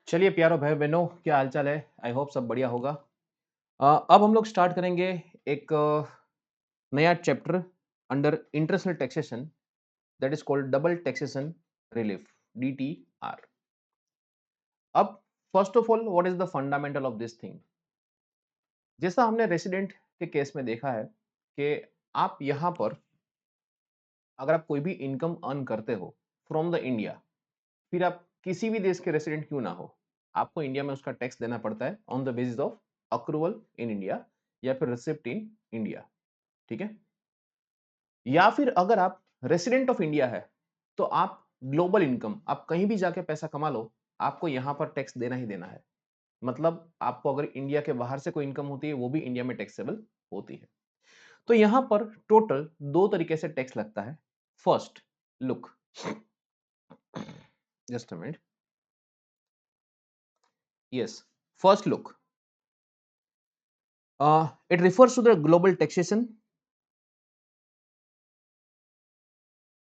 चलिए प्यारो भाई बहनों, क्या हालचाल है? आई होप सब बढ़िया होगा। अब हम लोग स्टार्ट करेंगे एक नया chapter under international taxation, that is called double taxation relief, DTR। अब first of all, what is the fundamental of this thing? जैसा हमने रेसिडेंट के केस में देखा है कि आप यहाँ पर अगर आप कोई भी इनकम अर्न करते हो फ्रॉम द इंडिया, फिर आप किसी भी देश के रेसिडेंट क्यों ना हो, आपको इंडिया में उसका टैक्स देना पड़ता है on the basis of accrual in India या फिर रिसिप्ट इन इंडिया। ठीक है? या फिर अगर आप रेसिडेंट ऑफ इंडिया है तो आप ग्लोबल इनकम, आप कहीं भी जाके पैसा कमा लो, आपको यहां पर टैक्स देना ही देना है। मतलब आपको अगर इंडिया के बाहर से कोई इनकम होती है वो भी इंडिया में टैक्सेबल होती है। तो यहां पर टोटल दो तरीके से टैक्स लगता है। First look, just a minute, yes, first look, it refers to the global taxation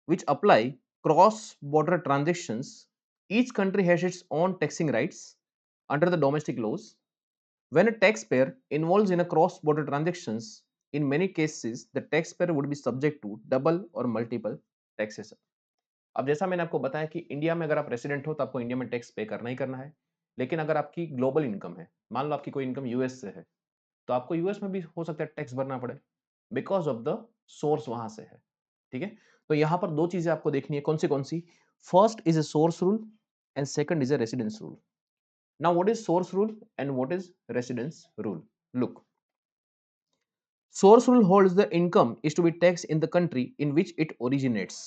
which apply cross-border transactions. Each country has its own taxing rights under the domestic laws. When a taxpayer involves in a cross-border transactions, in many cases the taxpayer would be subject to double or multiple taxation. अब जैसा मैंने आपको बताया कि India में अगर आप resident हो तो आपको इंडिया में टैक्स पे करना ही करना है। लेकिन अगर आपकी ग्लोबल इनकम है, मान लो आपकी कोई इनकम यूएस से है, तो आपको यूएस में भी हो सकता है टैक्स भरना पड़े, बिकॉज ऑफ द सोर्स वहां से है। ठीक है? तो यहां पर दो चीजें आपको देखनी है, कौन सी? First is a source rule and second is a residence rule. Now what is source rule and what is residence rule? Look, source rule holds the income is to be tax in the country in which it originates.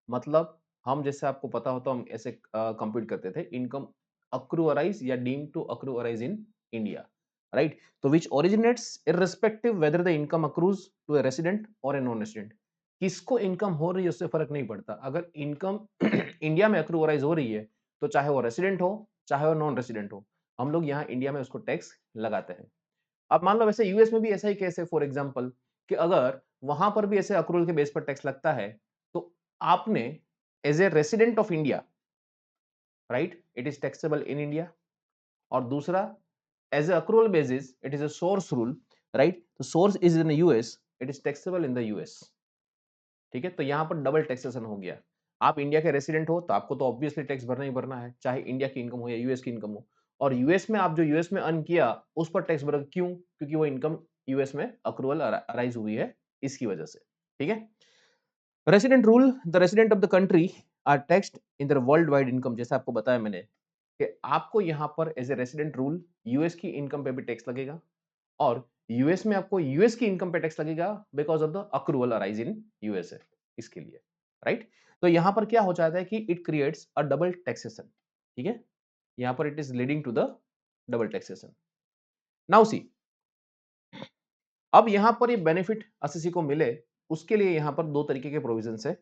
मतलब हम, जैसे आपको पता हो तो हम ऐसे compute करते थे, इनकम अक्रूअराइज या deem to accrue arise in India, right? तो which originates irrespective whether the income accrues to a resident और ए नॉन रेसिडेंट। किसको इनकम हो रही है उससे फर्क नहीं पड़ता। अगर इनकम इंडिया में अक्रूअराइज हो रही है तो चाहे वो रेसिडेंट हो चाहे वो नॉन रेसिडेंट हो, हम लोग यहाँ इंडिया में उसको टैक्स लगाते हैं। अब मान लो वैसे यूएस में भी ऐसा ही केस है, फॉर एग्जांपल, कि अगर वहां पर भी ऐसे अक्रूवल के बेस पर टैक्स लगता है तो आपने as a resident of India, right, it is taxable in India. और दूसरा, as a accrual basis it is a source rule, right? तो source is in US, it is taxable in the US. ठीक है? तो यहां पर double taxation हो गया। आप इंडिया के रेसिडेंट हो तो आपको तो ऑब्वियसली टैक्स भरना ही भरना है, चाहे इंडिया की इनकम हो या यूएस की इनकम हो। और यूएस में आप जो यूएस में अर्न किया उस पर टैक्स भर, क्यों? क्योंकि वो इनकम यूएस में अक्रूवल अराइज हुई है, इसकी वजह से। ठीक है? Resident rule, the resident of the country are taxed in their world wide income. जैसे आपको बताया मैंने कि आपको यहाँ पर as a resident rule US की इनकम पे भी टैक्स लगेगा, और यूएस में आपको यूएस की इनकम पे टैक्स लगेगा because of the accrual arise in USA, इसके लिए, राइट? तो यहां पर क्या हो जाता है कि it creates a double taxation. ठीक है? यहां पर it is leading to the double taxation. Now see, अब यहां पर ये बेनिफिट एसएससी को मिले, उसके लिए यहां पर दो तरीके के प्रोविजन है।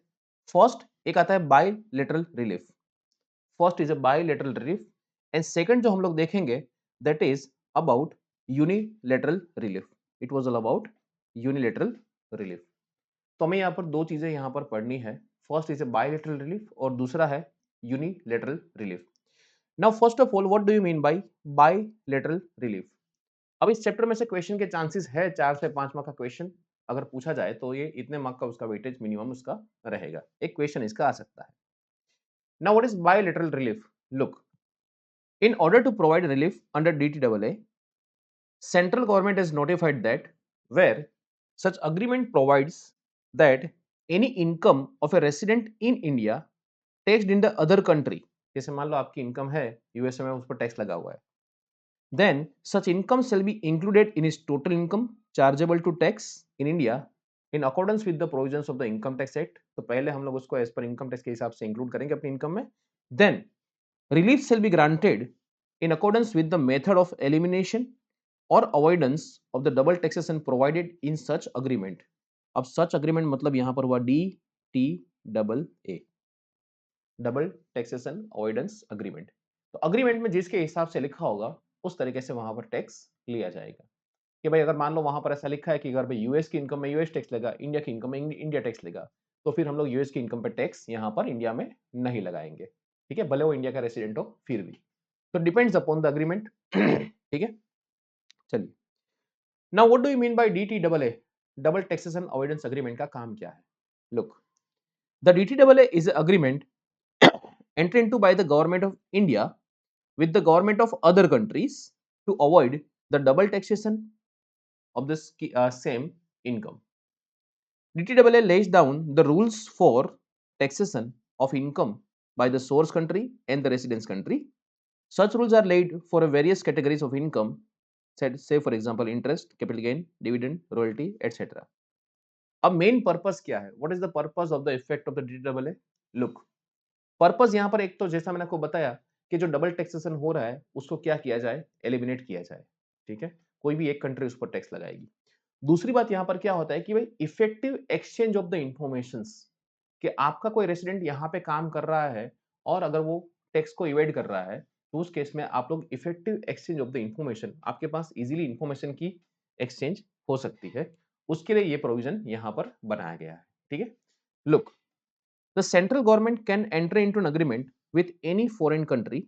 फर्स्ट, एक आता है bilateral relief. First is a bilateral relief, and second जो हम लोग देखेंगे that is about unilateral relief. It was all about unilateral relief. तो हमें यहाँ पर दो चीजें यहाँ पर पढ़नी है। First is A bilateral relief और दूसरा है unilateral relief. Now first of all, what do you mean by bilateral relief? अब इस चैप्टर में से क्वेश्चन के चांसेस है 4 से 5 मार्क का क्वेश्चन अगर पूछा जाए तो ये इतने मार्क का उसका वेटेज मिनिमम उसका रहेगा, एक क्वेश्चन इसका आ सकता है। Now what is bilateral relief? Look, in order to provide relief under DTAA, central government has notified that where such agreement provides that any income of a resident in India taxed in the other country, जैसे मान लो आपकी income है USA में, उस पर tax लगा हुआ है, then such income shall be included in his total income chargeable to tax in India in accordance with the provisions of the income tax act। तो पहले हम लोग उसको एज पर इनकम टैक्स के हिसाब से इंक्लूड करेंगे अपनी इनकम में। then relief shall be granted in accordance with the method of elimination or avoidance of the double taxation provided in such agreement। अब such agreement मतलब यहां पर हुआ DTAA, double taxation avoidance agreement. तो agreement में जिसके हिसाब से लिखा होगा उस तरीके से वहां पर टैक्स लिया जाएगा। कि भाई अगर मान लो वहां पर ऐसा लिखा है कि अगर भाई यूएस की इनकम में यूएस टैक्स लगा, इंडिया की इनकम में इंडिया टैक्स लगा, तो फिर हम लोग यूएस की इनकम पर टैक्स यहाँ पर इंडिया में नहीं लगाएंगे। ठीक है? भले वो इंडिया का रेसिडेंट हो फिर भी। तो डिपेंड्स अपॉन द अग्रीमेंट। ठीक है, चलिए। Now what do you mean by DTAA, double taxation avoidance agreement का काम क्या है? Look, the DTAA is agreement entered into by the government of India with the government of other countries to avoid the double taxation of the same income. DTAA lays down the rules for taxation of income by the source country and the residence country. Such rules are laid for various categories of income, say for example interest, capital gain, dividend, royalty, etc. अब main purpose क्या है? What is the purpose of the effect of the DTAA? Look, purpose यहाँ पर एक तो जैसा मैंने आपको बताया कि जो डबल टैक्सेशन हो रहा है उसको क्या किया जाए, एलिमिनेट किया जाए। ठीक है, कोई भी एक कंट्री उस पर टैक्स लगाएगी। दूसरी बात यहाँ पर क्या होता है कि भाई effective exchange of the informations, कि आपका कोई रेसिडेंट यहाँ पे काम कर रहा है और अगर वो टैक्स को इवेड कर रहा है तो उस केस में आप लोग effective exchange of the information, आपके पास इजीली इंफॉर्मेशन की एक्सचेंज हो सकती है, उसके लिए ये प्रोविजन यहाँ पर बनाया गया है। ठीक है, look, the central government can enter into an agreement with any foreign country,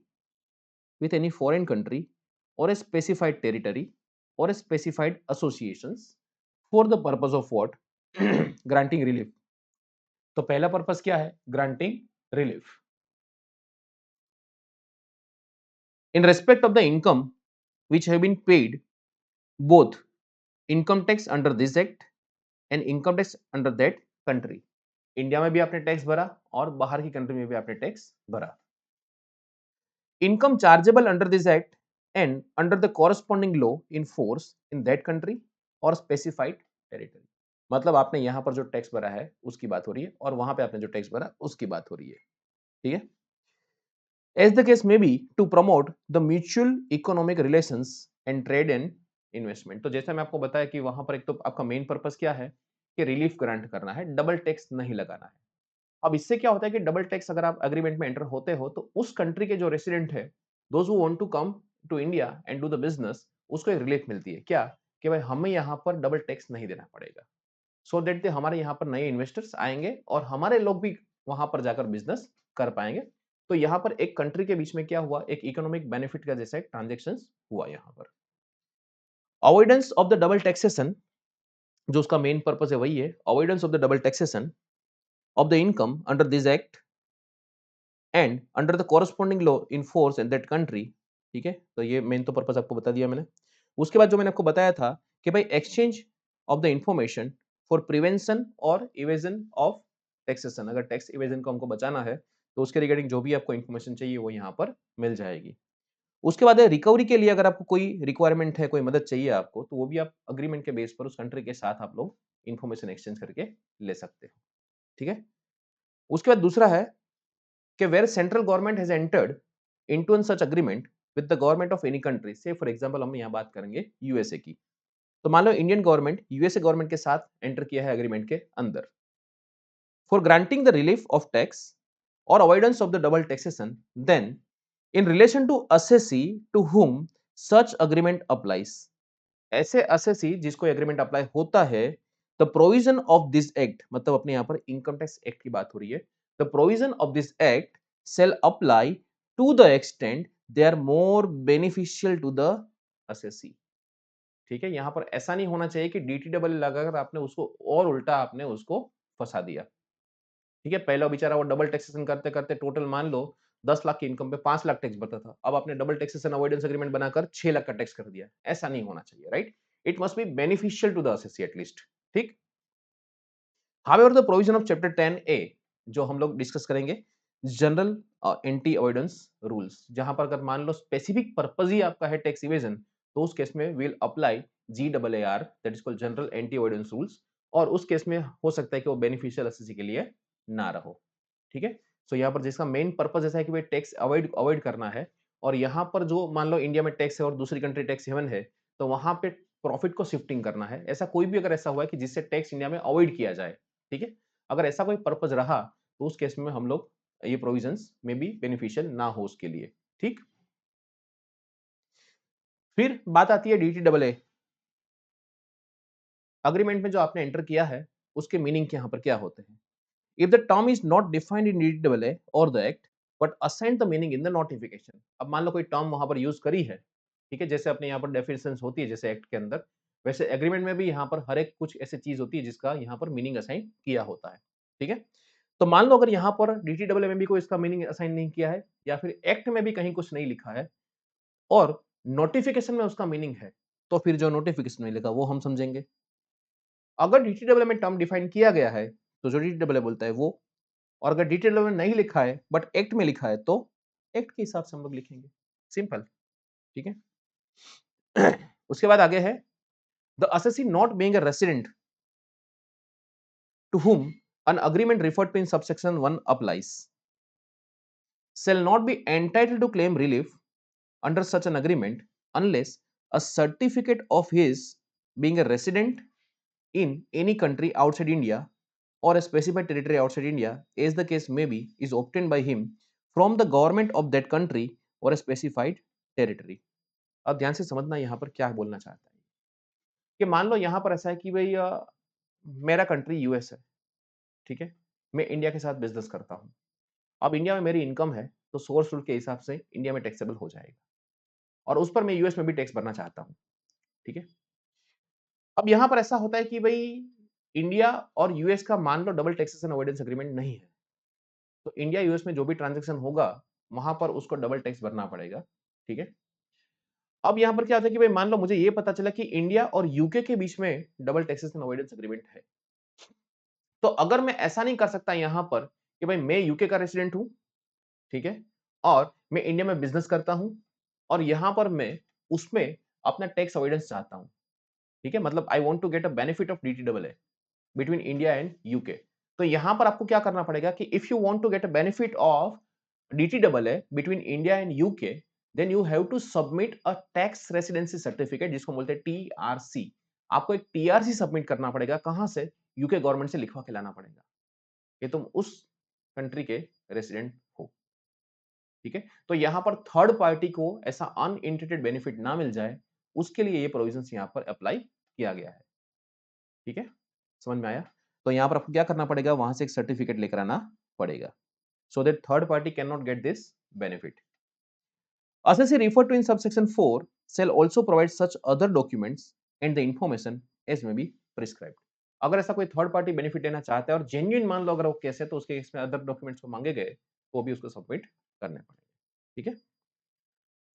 or a specified territory or a specified associations for the purpose of what? Granting relief. तो पहला पर्पस क्या है? Granting relief in respect of the income which have been paid, both income tax under this act and income tax under that country. India में भी आपने tax भरा और बाहर की कंट्री में भी आपने टैक्स भरा। Income chargeable under this act and under the corresponding law in force in that country or specified territory. मतलब आपने यहां पर जो टैक्स भरा है उसकी बात हो रही है और वहां पे आपने जो टैक्स भरा उसकी बात हो रही है। ठीक है, as the case may be to promote the mutual economic relations and trade and investment। तो जैसे मैं आपको बताया कि वहां पर एक तो आपका मेन पर्पस क्या है कि रिलीफ ग्रांट करना है, डबल टैक्स नहीं लगाना है। अब इससे क्या होता है कि डबल टैक्स अगर आप एग्रीमेंट में एंटर होते हो तो उस कंट्री के जो रेसिडेंट है, those who want to come to India and do the business, उसको एक रिलीफ मिलती है क्या, कि भाई हमें यहाँ पर डबल टैक्स नहीं देना पड़ेगा, सो दैट हमारे यहाँ पर नए इन्वेस्टर्स आएंगे और हमारे लोग भी वहां पर जाकर बिजनेस कर पाएंगे। तो यहाँ पर एक कंट्री के बीच में क्या हुआ, एक इकोनॉमिक बेनिफिट का जैसा एक ट्रांजेक्शन हुआ यहाँ पर। Avoidance of the double taxation, जो उसका मेन पर्पस है वही है, avoidance of the double taxation of the income under this act and under the corresponding law in force in that country. ठीक है, तो ये मेन तो पर्पस आपको बता दिया मैंने। उसके बाद जो मैंने आपको बताया था कि भाई exchange of the information for prevention और इवेजन ऑफ टैक्सेशन, अगर टैक्स इवेजन को हमको बचाना है तो उसके रिगार्डिंग जो भी आपको इन्फॉर्मेशन चाहिए वो यहाँ पर मिल जाएगी। उसके बाद रिकवरी के लिए अगर आपको कोई रिक्वायरमेंट है, कोई मदद चाहिए आपको, तो वो भी आप अग्रीमेंट के बेस पर उस कंट्री के साथ आप लोग इन्फॉर्मेशन एक्सचेंज करके ले सकते हो। ठीक है, उसके बाद दूसरा है कि where central government has entered into an such agreement with the government of any country, say for example हम यहाँ बात करेंगे यूएसए की, तो मान लो इंडियन गवर्नमेंट यूएसए गवर्नमेंट के साथ एंटर किया है एग्रीमेंट के अंदर for granting the relief of tax और avoidance of the double taxation, then in relation to assessee to whom such agreement applies, ऐसे असेसी जिसको एग्रीमेंट अप्लाई होता है, the provision of this act, मतलब अपने यहाँ पर इनकम टैक्स एक्ट की बात हो रही है, the provision of this act shall apply to the extent they are more beneficial to the assessee। ठीक है, यहां पर ऐसा नहीं होना चाहिए कि DTAA लगाकर आपने उसको और उल्टा आपने उसको फंसा दिया। ठीक है, पहला बेचारा वो डबल टैक्सेशन करते करते टोटल मान लो 10 लाख की इनकम पे 5 लाख टैक्स भरता था, अब आपने डबल टैक्सेशन अवॉइडेंस एग्रीमेंट बनाकर 6 लाख का टैक्स कर दिया। ऐसा नहीं होना चाहिए, right? It must be beneficial to the assessee at least. ठीक, however the provision of chapter 10A जो हम लोग डिस्कस करेंगे, जनरल एंटी अवॉइडेंस रूल्स, जहां पर अगर मान लो स्पेसिफिक पर्पस ही आपका है टैक्स इवेजन, तो उस केस में will apply GAAR, that is called general anti avoidance rules, और उस केस में हो सकता है कि वो बेनिफिशियल असेसी के लिए ना रहो। ठीक है, सो यहाँ पर जिसका मेन पर्पस ऐसा है कि भाई टैक्स अवॉइड अवॉइड करना है, और यहाँ पर जो मान लो इंडिया में टैक्स है और दूसरी कंट्री टैक्स हेवन है, तो वहां पे प्रॉफिट को शिफ्टिंग करना है। ऐसा कोई भी अगर ऐसा हुआ है कि जिससे टैक्स इंडिया में अवॉइड किया जाए, ठीक है, अगर ऐसा कोई पर्पस रहा तो उस केस में हम लोग ये प्रोविजंस में भी बेनिफिशियल ना हो उसके लिए। ठीक, फिर बात आती है DTAA अग्रीमेंट में जो आपने एंटर किया है उसके मीनिंग यहाँ पर क्या होते हैं। If the term is not defined in DTAA or the act, but assign the meaning in the notification. अब मान लो कोई टर्म वहां पर यूज करी है, ठीक है, जैसे अपने यहाँ पर डेफिनेशन होती है जैसे एक्ट के अंदर, वैसे एग्रीमेंट में भी यहाँ पर हर एक कुछ ऐसी चीज होती है जिसका यहाँ पर मीनिंग असाइन किया होता है, ठीक है। तो मान लो अगर यहाँ पर डीटीडब्ल्यूएमबी को इसका मीनिंग असाइन नहीं किया है, या फिर एक्ट में भी कहीं कुछ नहीं लिखा है, और नोटिफिकेशन में उसका मीनिंग है, तो फिर जो नोटिफिकेशन में लिखा वो हम समझेंगे। अगर डीटीडब्ल्यू में टर्म डिफाइन किया गया है तो जो डीटीडब्ल्यू बोलता है वो, और अगर डीटीडब्ल्यू में नहीं लिखा है बट एक्ट में लिखा है तो एक्ट के हिसाब से हम लोग लिखेंगे, सिंपल, ठीक है। उसके बाद आगे है the assessee not being a resident to whom an agreement referred to in subsection 1 applies shall not be entitled to claim relief under such an agreement unless a certificate of his being a resident in any country outside India or a specified territory outside India, as the case may be, is obtained by him from the government of that country or a specified territory. अब ध्यान से समझना यहाँ पर क्या बोलना चाहता है कि मान लो यहाँ पर ऐसा है कि भाई मेरा कंट्री यूएस है, ठीक है, मैं इंडिया के साथ बिजनेस करता हूँ। अब इंडिया में मेरी इनकम है तो सोर्स रूल के हिसाब से इंडिया में टैक्सेबल हो जाएगा, और उस पर मैं यूएस में भी टैक्स भरना चाहता हूँ, ठीक है। अब यहाँ पर ऐसा होता है कि भाई इंडिया और यूएस का मान लो डबल टैक्सेशन अवॉइडेंस एग्रीमेंट नहीं है, तो इंडिया यूएस में जो भी ट्रांजैक्शन होगा वहां पर उसको डबल टैक्स भरना पड़ेगा, ठीक है। अब यहाँ पर क्या होता है कि भाई मान लो मुझे ये पता चला कि इंडिया और यूके के बीच में डबल टैक्सेशन अवॉइडेंस एग्रीमेंट है, तो अगर मैं ऐसा नहीं कर सकता यहाँ पर कि भाई मैं यूके का रेसिडेंट हूँ, ठीक है, और मैं इंडिया में बिजनेस करता हूँ, और यहाँ पर मैं उसमें अपना टैक्स अवॉइडेंस चाहता हूँ, ठीक है, मतलब I want to get a benefit of DTWA between India and UK. तो यहां पर आपको क्या करना पड़ेगा कि if you want to get a benefit of DTWA between India and UK, then you have to submit a tax residency certificate, जिसको बोलते हैं टीआरसी। आपको एक टीआरसी सबमिट करना पड़ेगा, कहां से? यूके गवर्नमेंट से लिखवा के लाना पड़ेगा कि तुम उस कंट्री के रेसिडेंट हो, ठीक है। तो यहां पर थर्ड पार्टी को ऐसा अनइंटेंडेड बेनिफिट ना मिल जाए, उसके लिए ये प्रोविजंस यहां पर अप्लाई किया गया है, ठीक है, समझ में आया? तो यहाँ पर आपको क्या करना पड़ेगा, वहां से एक सर्टिफिकेट लेकर आना पड़ेगा, so that third party cannot get this benefit. As referred to in subsection 4 shall also provide such other documents and the information as may be prescribed. अगर ऐसा कोई थर्ड पार्टी बेनिफिट लेना चाहता है और जेन्युइन मान लो अगर वो केस है, तो उसके केस में अदर डॉक्यूमेंट्स को मांगे गए तो वो भी उसको सबमिट करने पड़ेंगे, ठीक है।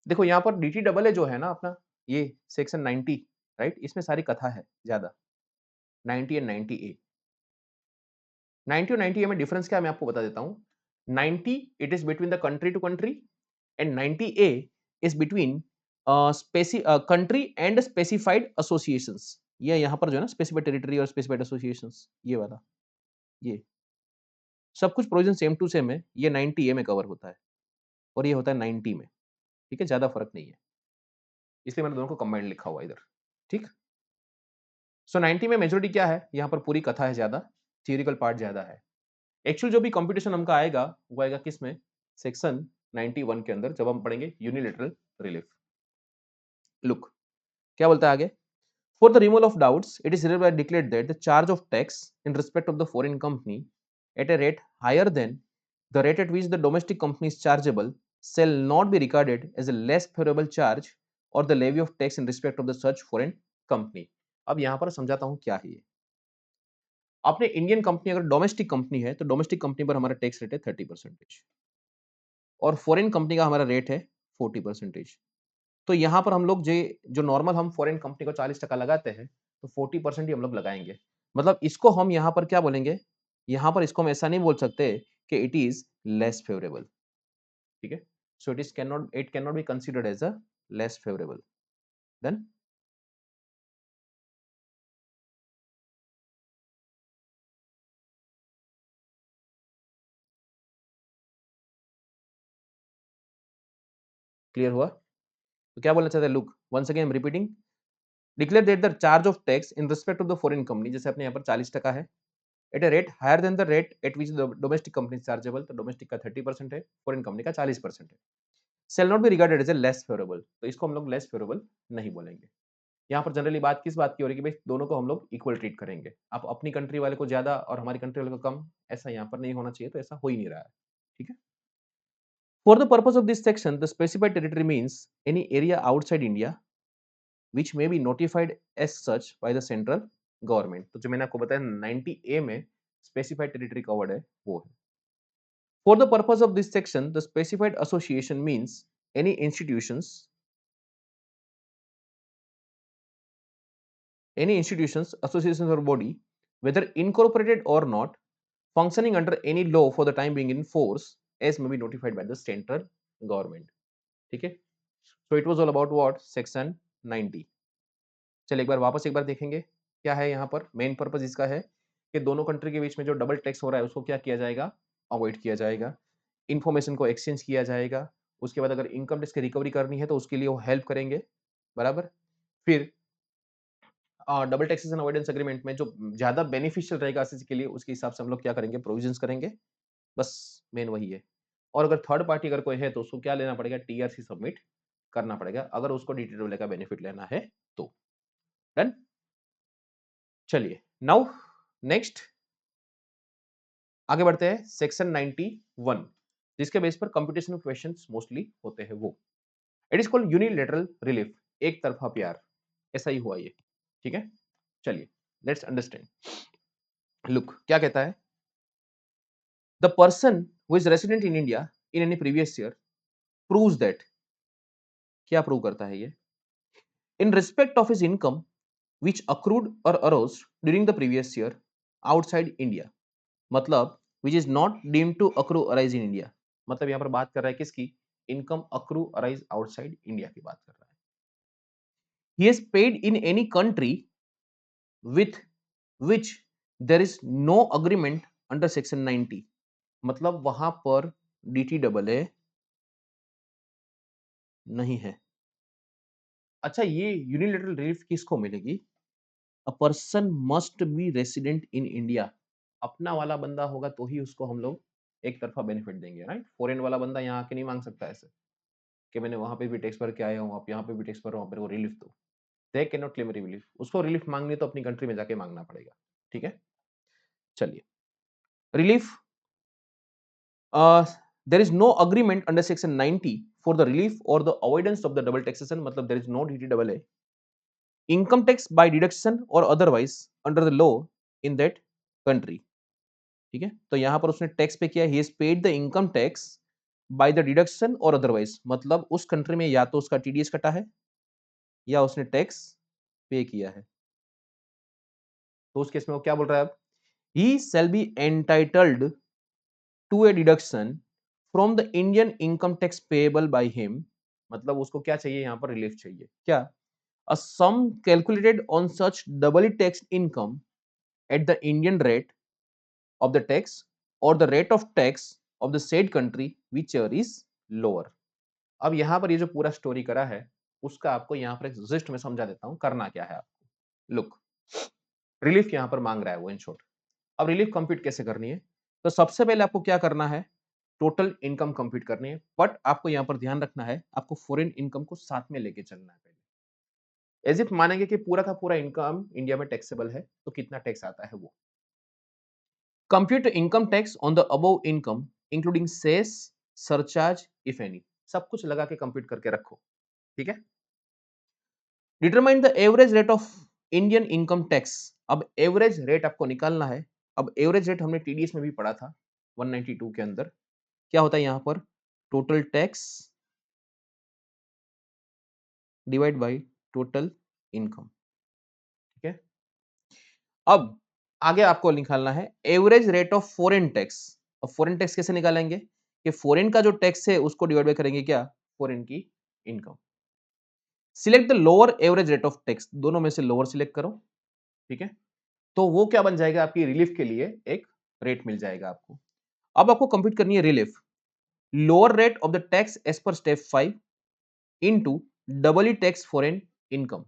देखो यहाँ पर डीटीडब्ल्यूए जो है ना अपना, ये सेक्शन 90, राइट, इसमें सारी कथा है ज्यादा, 90 एंड 90 ए। 90 और 90 ए में डिफरेंस क्या है मैं आपको बता देता हूँ। 90 it is between the country to country, and 90 A is between country and specified associations. ये यहाँ पर जो है ना स्पेसिफाइड टेरिटरी और स्पेसिफाइड एसोसिएशंस, ये वाला, ये सब कुछ प्रोविजन सेम टू सेम है, ये 90 ए में कवर होता है और ये होता है 90 में, ठीक है, ज्यादा फर्क नहीं है, इसलिए मैंने दोनों को कंबाइंड लिखा हुआ है इधर, ठीक। सो 90 में मेजोरिटी क्या है, यहाँ पर पूरी कथा है ज्यादा, थियोरिकल पार्ट ज्यादा है। एक्चुअल जो भी कंप्यूटेशन हमका आएगा वो आएगा किसमें, सेक्शन 91 के अंदर, जब हम पढ़ेंगे यूनिलेटरल रिलीफ। लुक क्या बोलता है आगे, for the removal of doubts it is hereby declared that the charge of tax in respect of the foreign company at a rate higher than the rate at which the domestic company is chargeable shall not be regarded as a less favorable charge or the levy of tax in respect of the such foreign company। अब यहाँ पर समझाता हूँ क्या है ये। अपने Indian company अगर डोमेस्टिक कंपनी है तो डोमेस्टिक कंपनी पर हमारा टैक्स रेट है 30%, और फॉरेन कंपनी का हमारा रेट है 40%। तो यहाँ पर हम लोग जो नॉर्मल हम फॉरेन कंपनी को 40% लगाते हैं, तो 40% ही हम लोग लगाएंगे। मतलब इसको हम यहाँ पर क्या बोलेंगे, यहाँ पर इसको हम ऐसा नहीं बोल सकते कि इट इज लेस फेवरेबल, ठीक है। So it can not be considered as a less favourable then. Clear हुआ? तो क्या बोलना चाहते हैं, look once again repeating, declare that the charge of tax in respect of the foreign company, जैसे अपने यहाँ पर 40% है, at a rate higher than the rate at which the domestic company chargeable, तो डोमेस्टिक का 30% है, फॉरेन कंपनी का 40% है, shall not be regarded as a less favourable, तो इसको हम लोग लेस फेवरेबल नहीं बोलेंगे। यहाँ पर जनरली बात किस बात की हो रही है कि भाई दोनों को हम लोग इक्वल ट्रीट करेंगे, आप अपनी कंट्री वाले को ज्यादा और हमारी कंट्री वाले को कम, ऐसा यहाँ पर नहीं होना चाहिए, तो ऐसा हो ही नहीं रहा है, ठीक है। For the purpose of this section, the specified territory means any area outside India which may be notified as such by the central government. तो जो मैंने आपको बताया 90A में specified territory covered है वो है. For the purpose of this section, the specified association means any institutions, associations or body, whether incorporated or not, functioning under any law for the time being in force, as may be notified by the central government. ठीक है? So it was all about what? Section 90. चलिए एक बार वापस एक बार देखेंगे क्या है यहाँ पर. मेन पर्पज इसका है कि दोनों कंट्री के बीच में जो डबल टैक्स हो रहा है उसको क्या किया जाएगा, अवॉइड किया जाएगा. इन्फॉर्मेशन को एक्सचेंज किया जाएगा. उसके बाद अगर इनकम टैक्स की रिकवरी करनी है तो उसके लिए वो हेल्प करेंगे. बराबर. फिर डबल टैक्सेशन अवॉइडेंस एग्रीमेंट में जो ज्यादा बेनिफिशियल रहेगा एसएससी के लिए उसके हिसाब से हम लोग क्या करेंगे, प्रोविजंस करेंगे. बस मेन वही है. और अगर थर्ड पार्टी अगर कोई है तो उसको क्या लेना पड़ेगा, टीआरसी सबमिट करना पड़ेगा अगर उसको डीटीडब्ल्यू का बेनिफिट लेना है तो. डन. चलिए नाउ नेक्स्ट आगे बढ़ते हैं. सेक्शन 91 जिसके बेस पर कंप्यूटेशनल क्वेश्चंस मोस्टली होते हैं वो. It is called unilateral relief, एक तरफा प्यार. ऐसा ही हुआ ये. ठीक है. चलिए लेट्स अंडरस्टैंड. लुक क्या कहता है. The person who is resident in India in any previous year proves that. क्या प्रूव करता है ये. इन respect of his income which accrued or arose during the previous year outside India. मतलब which is not deemed to accrue arise in India. मतलब यहाँ पर बात कर रहा है किसकी, income accrue arise outside India की बात कर रहा है. He has paid in any country with which there is no agreement under section 90. मतलब वहां पर DTAA नहीं है. अच्छा ये यूनिलेटरल रिलीफ किसको मिलेगी. A person must be resident in India. अपना वाला बंदा होगा तो ही उसको हम लोग एक तरफा बेनिफिट देंगे. राइट. फॉरेन वाला बंदा यहाँ आके नहीं मांग सकता ऐसे कि मैंने वहां पे भी टैक्स भर के आया हूँ, आप यहाँ पे भी टैक्स भर रहा हूँ, मेरे को रिलीफ दो. They can not claim relief. उसको रिलीफ मांगनी है तो अपनी कंट्री में जाके मांगना पड़ेगा. ठीक है. चलिए relief. There is no agreement under section 90 for the relief और the avoidance of the double taxation. मतलब there is no DTAA income tax by deduction or otherwise under the law in that country. ठीक है. तो यहां पर उसने tax पे किया, he has paid the income tax by the deduction or otherwise. मतलब उस कंट्री में या तो उसका टीडीएस कटा है या उसने टैक्स पे किया है. तो उस केस में वो क्या बोल रहा है अब, he shall be entitled to a deduction from the Indian income tax payable by him. मतलब उसको क्या चाहिए यहां पर, रिलीफ चाहिए. क्या, a sum calculated on such doubly taxed income at the Indian rate of the tax or the rate of tax of the said country whichever is lower. अब यहां पर ये जो पूरा स्टोरी करा है उसका आपको यहां पर एक जिस्ट में समझा देता हूं करना क्या है आपको. लुक रिलीफ यहां पर मांग रहा है वो इन शॉर्ट. अब रिलीफ कंप्यूट कैसे करनी है, तो सबसे पहले आपको क्या करना है, टोटल इनकम कंप्यूट करनी है. बट आपको यहां पर ध्यान रखना है आपको फॉरेन इनकम को साथ में लेके चलना है. पहले एज इफ मानेंगे कि पूरा का पूरा इनकम इंडिया में टैक्सेबल है तो कितना टैक्स आता है वो. Compute income tax on the above income including cess, surcharge if any. सब कुछ लगा के कंप्यूट करके रखो. ठीक है. Determine the average rate of Indian income tax. अब एवरेज रेट आपको निकालना है. अब एवरेज रेट हमने टीडीएस में भी पढ़ा था 192 के अंदर. क्या होता है यहां पर, total tax divide by total income. ठीक है. अब आगे आपको निकालना है average rate of foreign tax. अब फॉरेन टैक्स कैसे निकालेंगे कि फॉरेन का जो टैक्स है उसको डिवाइड बाय करेंगे क्या, फॉरेन की income. Select the lower average rate of tax. दोनों में से लोअर सिलेक्ट करो. ठीक है. तो वो क्या बन जाएगा, आपकी रिलीफ के लिए एक रेट मिल जाएगा आपको. अब आपको कंप्यूट करनी है relief. Lower rate of the tax as per step 5 into doubly tax foreign income.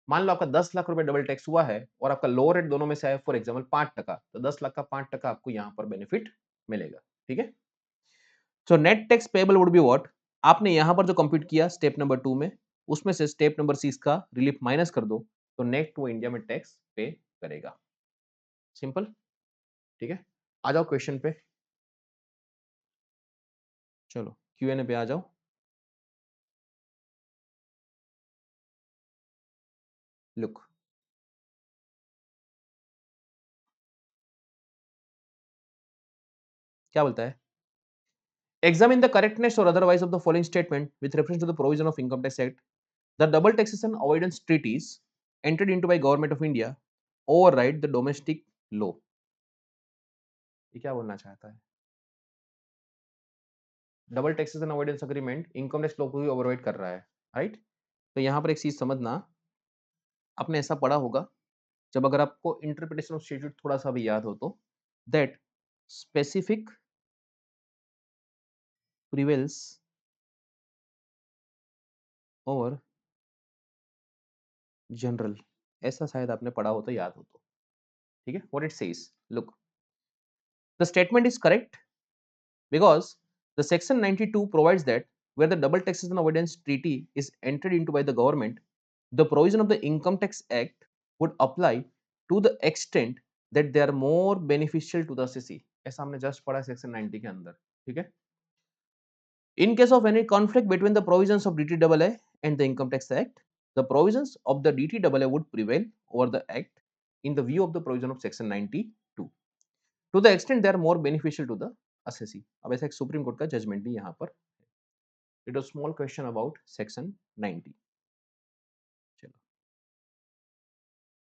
मान लो आपका 10 लाख रुपए डबल टैक्स हुआ है और आपका लोअर रेट दोनों में से है फॉर एग्जांपल 5%, तो 10 लाख का 5% आपको यहां पर बेनिफिट मिलेगा. ठीक है. So net tax payable would be what, आपने यहां पर जो कंप्यूट किया स्टेप नंबर 2 में उसमें से स्टेप नंबर 6 का रिलीफ माइनस कर दो तो नेट वो इंडिया में टैक्स पे करेगा. सिंपल. ठीक है. आ जाओ क्वेश्चन पे. चलो Q&A पे आ जाओ। लुक, क्या बोलता है? Examine the correctness or otherwise of the following statement with reference to the provision of Income Tax Act. The double taxation avoidance treaties entered into by Government of India override the domestic law. ये क्या बोलना चाहता है? Double taxation avoidance agreement income tax law को भी override कर रहा है, राइट? तो यहाँ पर एक चीज समझना, आपने ऐसा पढ़ा होगा जब अगर आपको इंटरप्रिटेशन ऑफ स्टैट्यूट थोड़ा सा भी याद हो तो, that specific prevails over general, ऐसा शायद आपने पढ़ा हो तो याद हो तो, ठीक है? What it says, look, the statement is correct because the section 92 provides that where the double taxation avoidance treaty is entered into by the government, the provision of the income tax act would apply to the extent that they are more beneficial to the assessee. ऐसा हमने just पढ़ा section 90 के अंदर, ठीक है? In case of any conflict between the provisions of DTAA and the Income Tax Act, the provisions of the DTAA would prevail over the act in the view of the provision of section 92 to the extent they are more beneficial to the assessee. अब ऐसा एक supreme court का judgement भी यहाँ पर, it was small question about section 90। चलो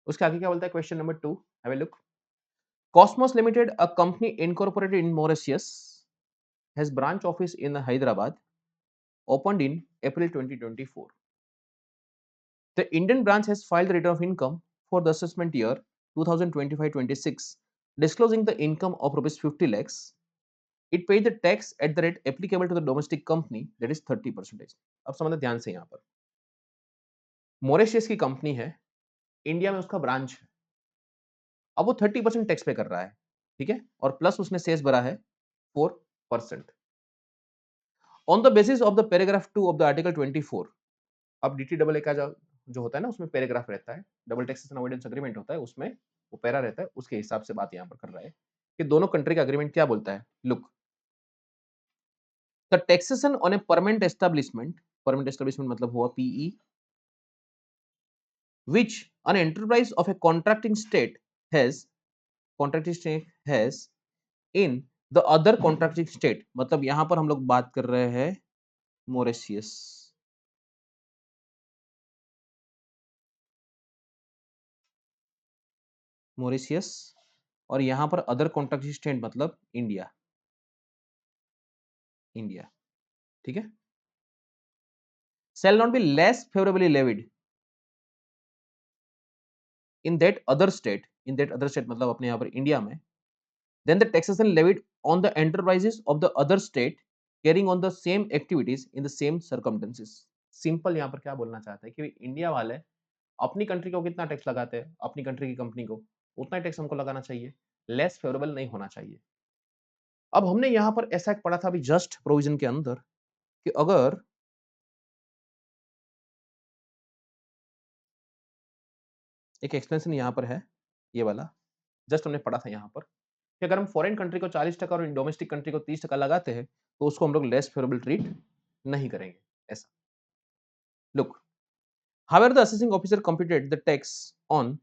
उसके आगे क्या बोलता है, question number 2, have a look. Cosmos Limited, a company incorporated in Mauritius, has branch office in Hyderabad, opened in April 2024. The Indian branch has filed the return of income for the assessment year 2025-26, disclosing the income of rupees 50 lakhs. It paid the tax at the rate applicable to the domestic company, that is 30%. अब समझना ध्यान से, यहाँ पर Mauritius की company है, India में उसका ब्रांच है, अब वो 30% टैक्स पे कर रहा है, ठीक है? और प्लस उसने सेस भरा है 4%। On the basis of the paragraph 2 of the article 24, अब डीटीडब्ल्यूए का जो होता है ना, उसमें पैराग्राफ रहता है, डबल टैक्सेशन अवॉइडेंस एग्रीमेंट होता है, उसमें वो पैरा रहता है, उसके हिसाब से बात यहाँ पर कर रहा है कि दोनों कंट्री का एग्रीमेंट क्या बोलता है। Look, the taxation on a permanent establishment मतलब हुआ PE, which an enterprise of a contracting state has in the other contracting state, मतलब यहां पर हम लोग बात कर रहे हैं मॉरिशियस, और यहां पर अदर कॉन्ट्रैक्टिंग स्टेट मतलब इंडिया, ठीक है? shall not be less favorably levied in that other state, मतलब अपने यहाँ पर इंडिया में, then the taxation levied on the enterprises of the other state carrying on the same activities in the same circumstances. Simple यहाँ पर क्या बोलना चाहता है कि इंडिया वाले अपनी कंट्री को कितना टैक्स लगाते हैं, अपनी कंट्री की कंपनी को उतना ही टैक्स हमको लगाना चाहिए, लेस फेवरेबल नहीं होना चाहिए। अब हमने यहाँ पर ऐसा एक पढ़ा था अभी जस्ट प्रोविजन के अंदर कि अगर एक एक्सपेंशन यहाँ पर है, ये वाला जस्ट हमने पढ़ा था यहाँ पर कि अगर हम फॉरेन कंट्री को 40% और डोमेस्टिक कंट्री को 30% लगाते हैं तो उसको हम लोग लेस फेवरेबल ट्रीट नहीं करेंगे, ऐसा। Look, however the assessing officer computed the tax on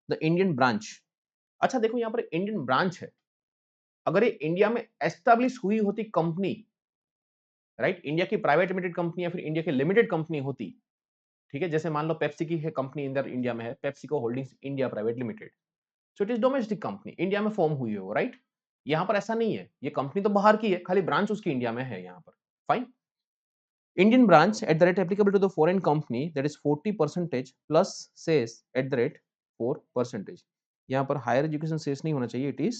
the Indian branch। अच्छा देखो यहाँ पर इंडियन ब्रांच है, अगर ये इंडिया में एस्टैब्लिश हुई होती कंपनी, राइट, इंडिया की प्राइवेट लिमिटेड कंपनी या फिर इंडिया की लिमिटेड कंपनी होती, ठीक है? जैसे मान लो पेप्सी की है कंपनी इधर इंडिया में है, PepsiCo holdings India private limited, so it is domestic company, India में फॉर्म हुई है वो, राइट? यहाँ पर ऐसा नहीं है, ये कंपनी तो बाहर की है, खाली ब्रांच उसकी इंडिया में है यहाँ पर, fine. Indian branch at the rate applicable to the foreign company, that is 40% plus cess at the rate 4%। यहाँ पर हायर एजुकेशन सेस नहीं होना चाहिए, it is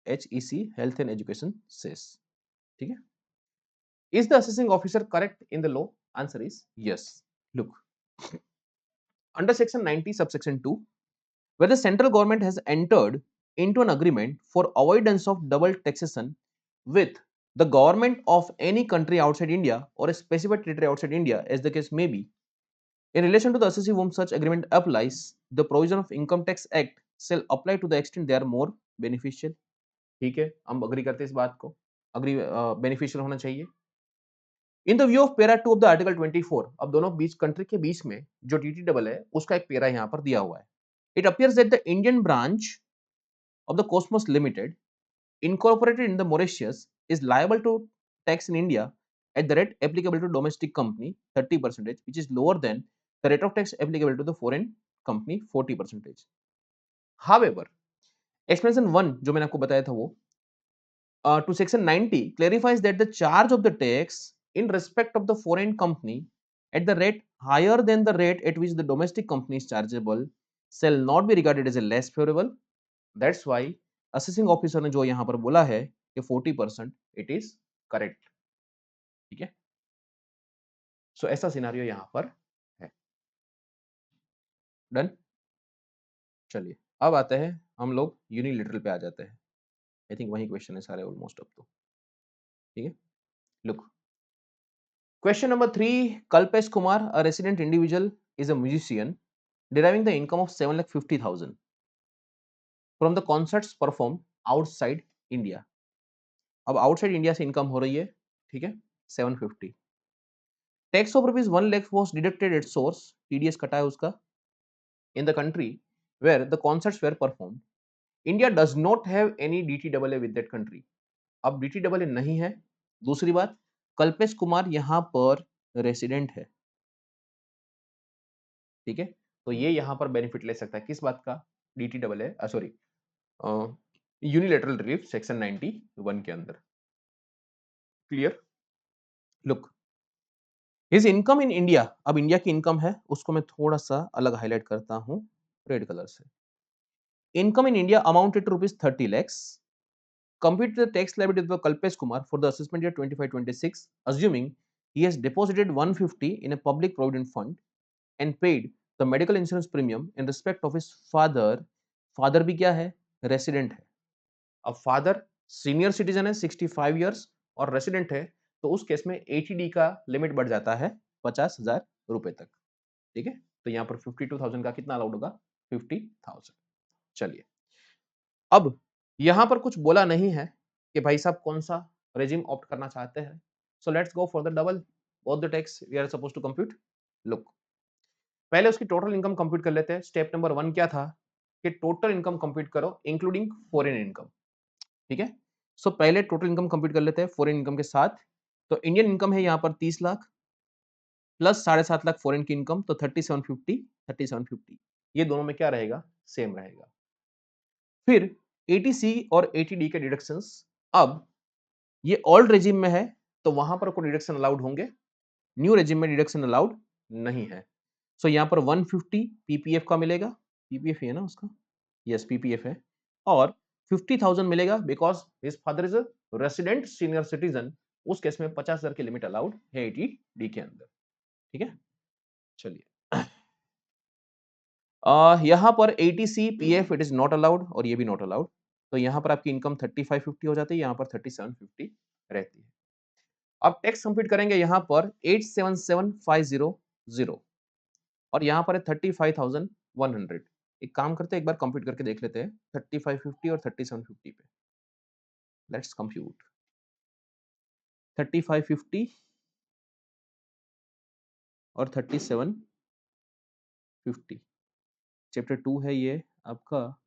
HEC health and education cess, ठीक है? Is the assessing officer correct in the law? Answer is yes. Look, under section 90 subsection 2, where the central government has entered into an agreement for avoidance of double taxation with the government of any country outside India or a specified territory outside India, as the case may be, in relation to the assessee whom such agreement applies, the provision of Income Tax Act shall apply to the extent they are more beneficial। ठीक है, हम agree करते हैं इस बात को, agree beneficial होना चाहिए। In the view of para 2 of the article 24, अब दोनों बीच कंट्री के बीच में जो टीटी डबल है उसका एक पैरा यहाँ पर दिया हुआ है. It appears that the Indian branch of the Cosmos limited incorporated in the Mauritius is liable to tax in India at the rate applicable to domestic company 30%, which is lower than the rate of tax applicable to the foreign company 40%. However, explanation 1 जो मैंने आपको बताया था वो to section 90 clarifies that the charge of the tax in respect of the foreign company at the rate higher than the rate at which the domestic company is chargeable shall not be regarded as a less favorable. That's why assessing officer ने जो यहाँ पर बोला है कि 40% it is correct. ठीक है, सो ऐसा सिनारियो यहाँ पर है. डन. चलिए अब आते हैं हम लोग यूनिलेटरल पे आ जाते हैं. आई थिंक वही क्वेश्चन है सारे ऑलमोस्ट अब तो. ठीक है, look. Question number 3. Kalpesh Kumar, a resident individual, is a musician deriving the income of 7,50,000 from the concerts performed outside India. अब outside India से income हो रही है, ठीक है, 750. Tax of rupees 1 lakh was deducted at source, TDS कटा है उसका. In the country where the concerts were performed, India does not have any DTAA with that country. अब DTAA नहीं है. दूसरी बात, कल्पेश कुमार यहाँ पर रेसिडेंट है. ठीक है, तो ये यहाँ पर बेनिफिट ले सकता है किस बात का, DTAA sorry unilateral relief section 91 के अंदर. Clear. Look, his income in India, अब इंडिया की इनकम है उसको मैं थोड़ा सा अलग हाईलाइट करता हूं रेड कलर से. Income in India amounted to rupees 30 lakhs. Compute the tax liability of Kalpesh Kumar for the assessment year 25-26, assuming he has deposited 150 in a public provident fund and paid the medical insurance premium in respect of his father. Father भी क्या है, resident है. अब father senior citizen है 65 years और resident है, तो उस केस में एटीडी का लिमिट बढ़ जाता है 50,000 रुपए तक. ठीक है, तो यहाँ पर 52,000 का कितना अलाउड होगा, 50,000. चलिए, अब यहां पर कुछ बोला नहीं है कि भाई साहब कौन सा रेजिम ऑप्ट करना चाहते हैं. So let's go for the double both the tax we are suppose to compute. Look, पहले उसकी टोटल इनकम कंप्यूट कर लेते हैं. स्टेप नंबर 1 क्या था कि टोटल इनकम कंप्यूट करो इंक्लूडिंग फॉरेन इनकम. ठीक है, सो पहले टोटल इनकम कंप्यूट कर लेते हैं फॉरेन इनकम के साथ. तो इंडियन इनकम है यहाँ पर 30 लाख प्लस 7.5 लाख फॉरेन की इनकम, तो 3750 ये दोनों में क्या रहेगा, सेम रहेगा. फिर एटीसी और एटीडी के डिडक्शंस. अब ये ओल्ड रेजिम में है तो वहां पर कोई डिडक्शन अलाउड होंगे, न्यू रेजिम में डिडक्शन अलाउड नहीं है. सो यहाँ पर 150 पीपीएफ का मिलेगा. पीपीएफ है ना उसका, यस पीपीएफ है. और 50,000 मिलेगा because his father is a resident senior citizen. उस केस में 50,000 की लिमिट अलाउड है एटीडी के अंदर. ठीक है, चलिए. यहाँ पर eighty C PF it is not allowed और ये भी नॉट अलाउड. तो यहाँ पर आपकी इनकम 3550 हो जाती है, यहाँ पर 3750 रहती है. अब टैक्स कंप्यूट करेंगे यहाँ पर 877,500 और यहाँ पर है 35,100. एक काम करते हैं, एक बार कंप्यूट करके देख लेते हैं 3550 और 3750 पे. लेट्स कंप्यूट 3550 और 3750. चैप्टर 2 है ये आपका,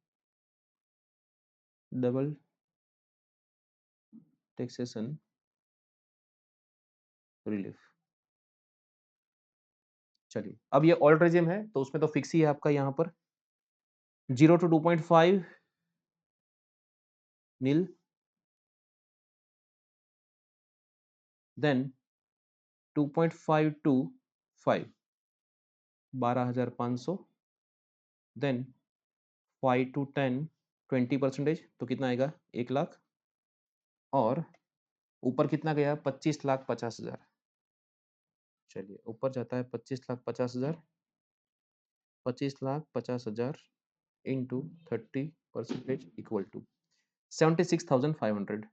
डबल टैक्सेशन रिलीफ. चलिए, अब ये ऑल्ट रेजिम है तो उसमें तो फिक्स ही है आपका यहाँ पर 0 to 2.5 nil, then 2.5 to 5 12,500, then 5 to 10 20%, तो कितना आएगा 1 लाख. और ऊपर कितना गया 25,50,000. चलिए ऊपर जाता है 25,50,000, 25,50,000 इंटू 30% इक्वल टू 76,500.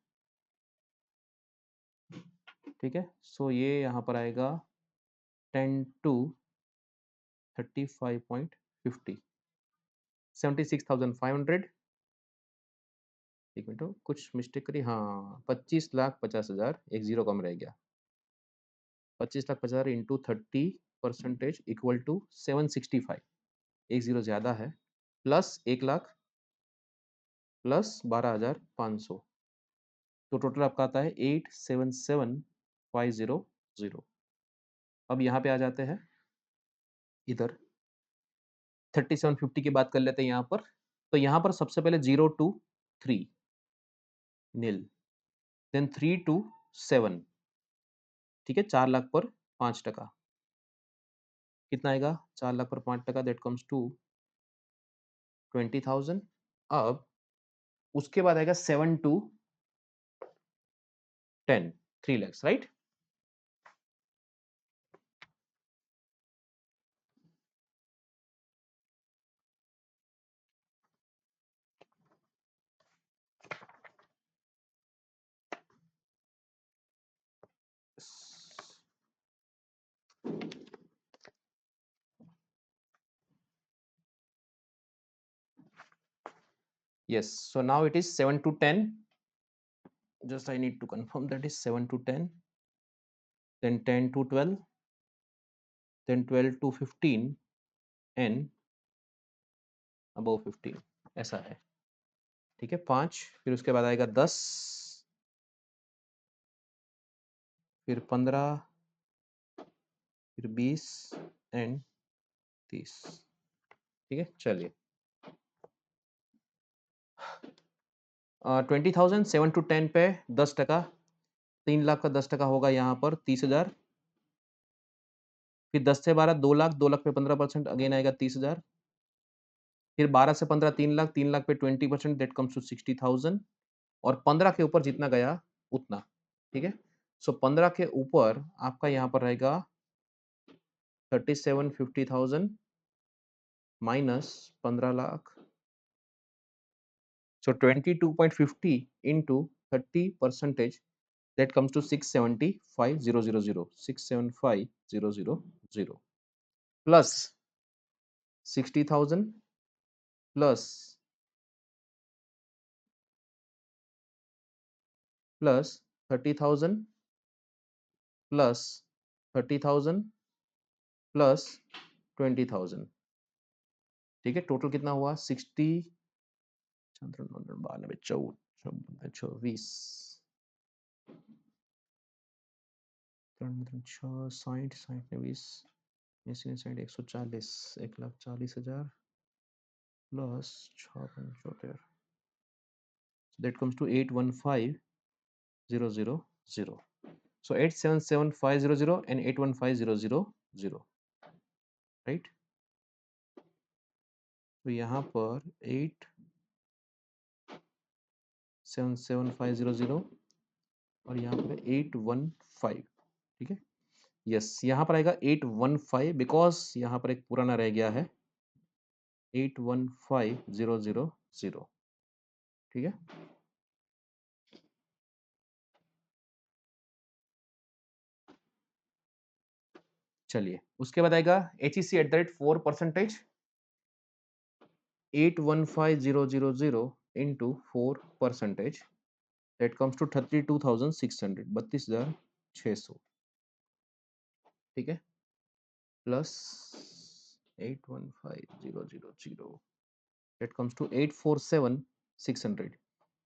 ठीक है, सो ये यहाँ पर आएगा 10 to 35.50 76,500. एक मिनट कुछ मिस्टेक करी, हाँ 25,50,000, एक जीरो कम रह गया. 25,50,000 इंटू 30% इक्वल टू 765, एक जीरो ज्यादा है, प्लस 1 लाख प्लस 12,500, तो टोटल आपका आता है 877,500। अब यहाँ पे आ जाते हैं, इधर 3750 की बात कर लेते हैं यहाँ पर। तो यहाँ पर सबसे पहले 0 to 3 नील, देन 3 to 7, ठीक है, 4 लाख पर 5%, कितना आएगा 4 लाख पर 5%, दैट कम्स टू 20,000। अब उसके बाद आएगा 7 to 10, 3 lakhs, right. Yes, so now it is 7 to 10. Just I need to confirm that is 7 to 10, then 10 to 12, then 12 to 15 and above 15, ऐसा है, ठीक है। 5, फिर उसके बाद आएगा 10, फिर 15, फिर 20 एंड 30, ठीक है। चलिए 20,000 7 to 10 पे 10%, 3 लाख का 10% होगा यहाँ पर 30,000, फिर 10 से 12 2 लाख, 2 लाख पे 15% अगेन आएगा 30,000, फिर 12 से 15 3 लाख, 3 लाख पे 20%, दैट कम्स टू 60,000, और 15 के ऊपर जितना गया उतना, ठीक है। सो 15 के ऊपर आपका यहाँ पर रहेगा 37,50,000 minus 15 lakh, so 22.50 into 30%, that comes to 675,000, 675,000 plus 60,000 plus 30,000 plus 30,000 plus 20,000, ठीक है। टोटल कितना हुआ 60, 92, 14, 24, 60, 20, 140, 1,40,000 plus 6,75, that comes to 815,000, so 877,500 and 815,000, right. तो यहाँ पर 877,500 और यहाँ पर 815, ठीक है। यस, यहाँ पर आएगा 815 बिकॉज यहाँ पर एक पुराना रह गया है 815,000, ठीक है। चलिए उसके बाद आएगा HEC@4%, 815,000 into 4%, that comes to 32,600, 32,600, ठीक है, प्लस 815,000, that comes to 847,600,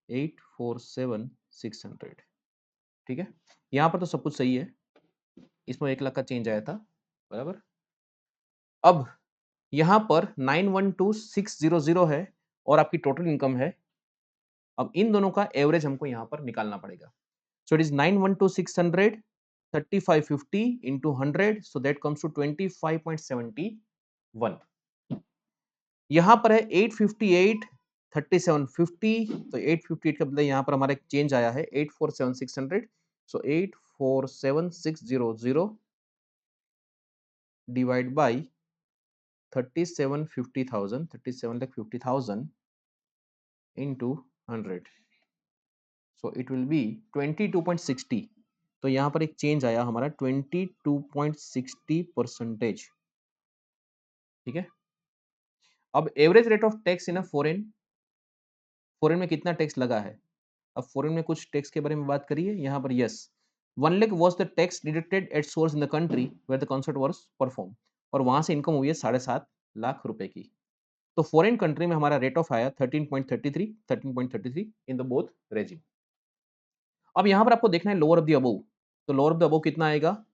847,600, ठीक है। यहाँ पर तो सब कुछ सही है, इसमें 1 लाख का चेंज आया था, बराबर। अब यहाँ पर 912,600 है और आपकी टोटल इनकम है। अब इन दोनों का एवरेज हमको यहाँ पर निकालना पड़ेगा। So it is 912,600 3550 into 100, so that comes to 25.71। यहाँ पर है 858 3750, तो 858 का मतलब यहाँ पर हमारा एक चेंज आया है 847,600, so 847,600 divide by 37,50,000 into 100, so it will be 22.60। तो यहाँ पर एक चेंज आया हमारा 22.60%, ठीक है। अब average rate of tax in foreign, foreign में कितना टैक्स लगा है, अब फॉरेन में कुछ टैक्स के बारे में बात करिए यहाँ पर। Yes, 1 lakh was the tax deducted at source in the country where the concert was perform, और वहां से इनकम हुई है 7.5 लाख रुपए की। तो फॉरेन कंट्री में हमारा रेट ऑफ आया 13.33 इन द बोथ रेजिम। अब यहाँ पर आपको देखना है लोअर ऑफ द अबोव, तो लोअर ऑफ द अबोव कितना आएगा?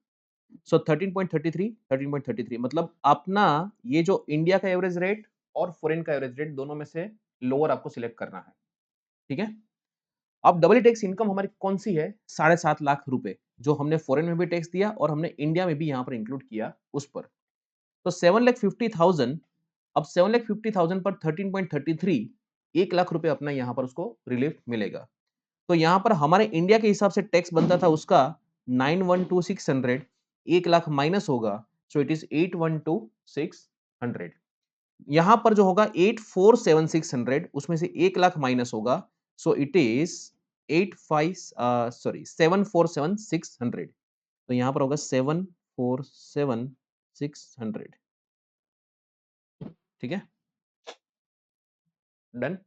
सो 13.33 मतलब अपना ये जो इंडिया का एवरेज रेट और फॉरेन का एवरेज रेट दोनों में से लोअर आपको सिलेक्ट करना है, ठीक है। अब डबल टैक्स इनकम हमारी कौन सी है? 7.5 लाख रुपए, जो हमने फॉरेन में भी टैक्स दिया और हमने इंडिया में भी यहाँ पर इंक्लूड किया उस पर। तो 7,50,000, अब 7,50,000 पर 13.33, 1 लाख रुपए अपना यहाँ पर उसको रिलीफ मिलेगा। तो यहाँ पर हमारे इंडिया के हिसाब से टैक्स बनता था उसका 9,12,600, 1 लाख माइनस होगा, सो इट इज 8,12,600। यहाँ पर जो होगा 8,47,600, उसमें से 1 लाख माइनस होगा, सो इट इज 7,47,600। तो यहाँ पर होगा 7,47,600, ठीक है, डन।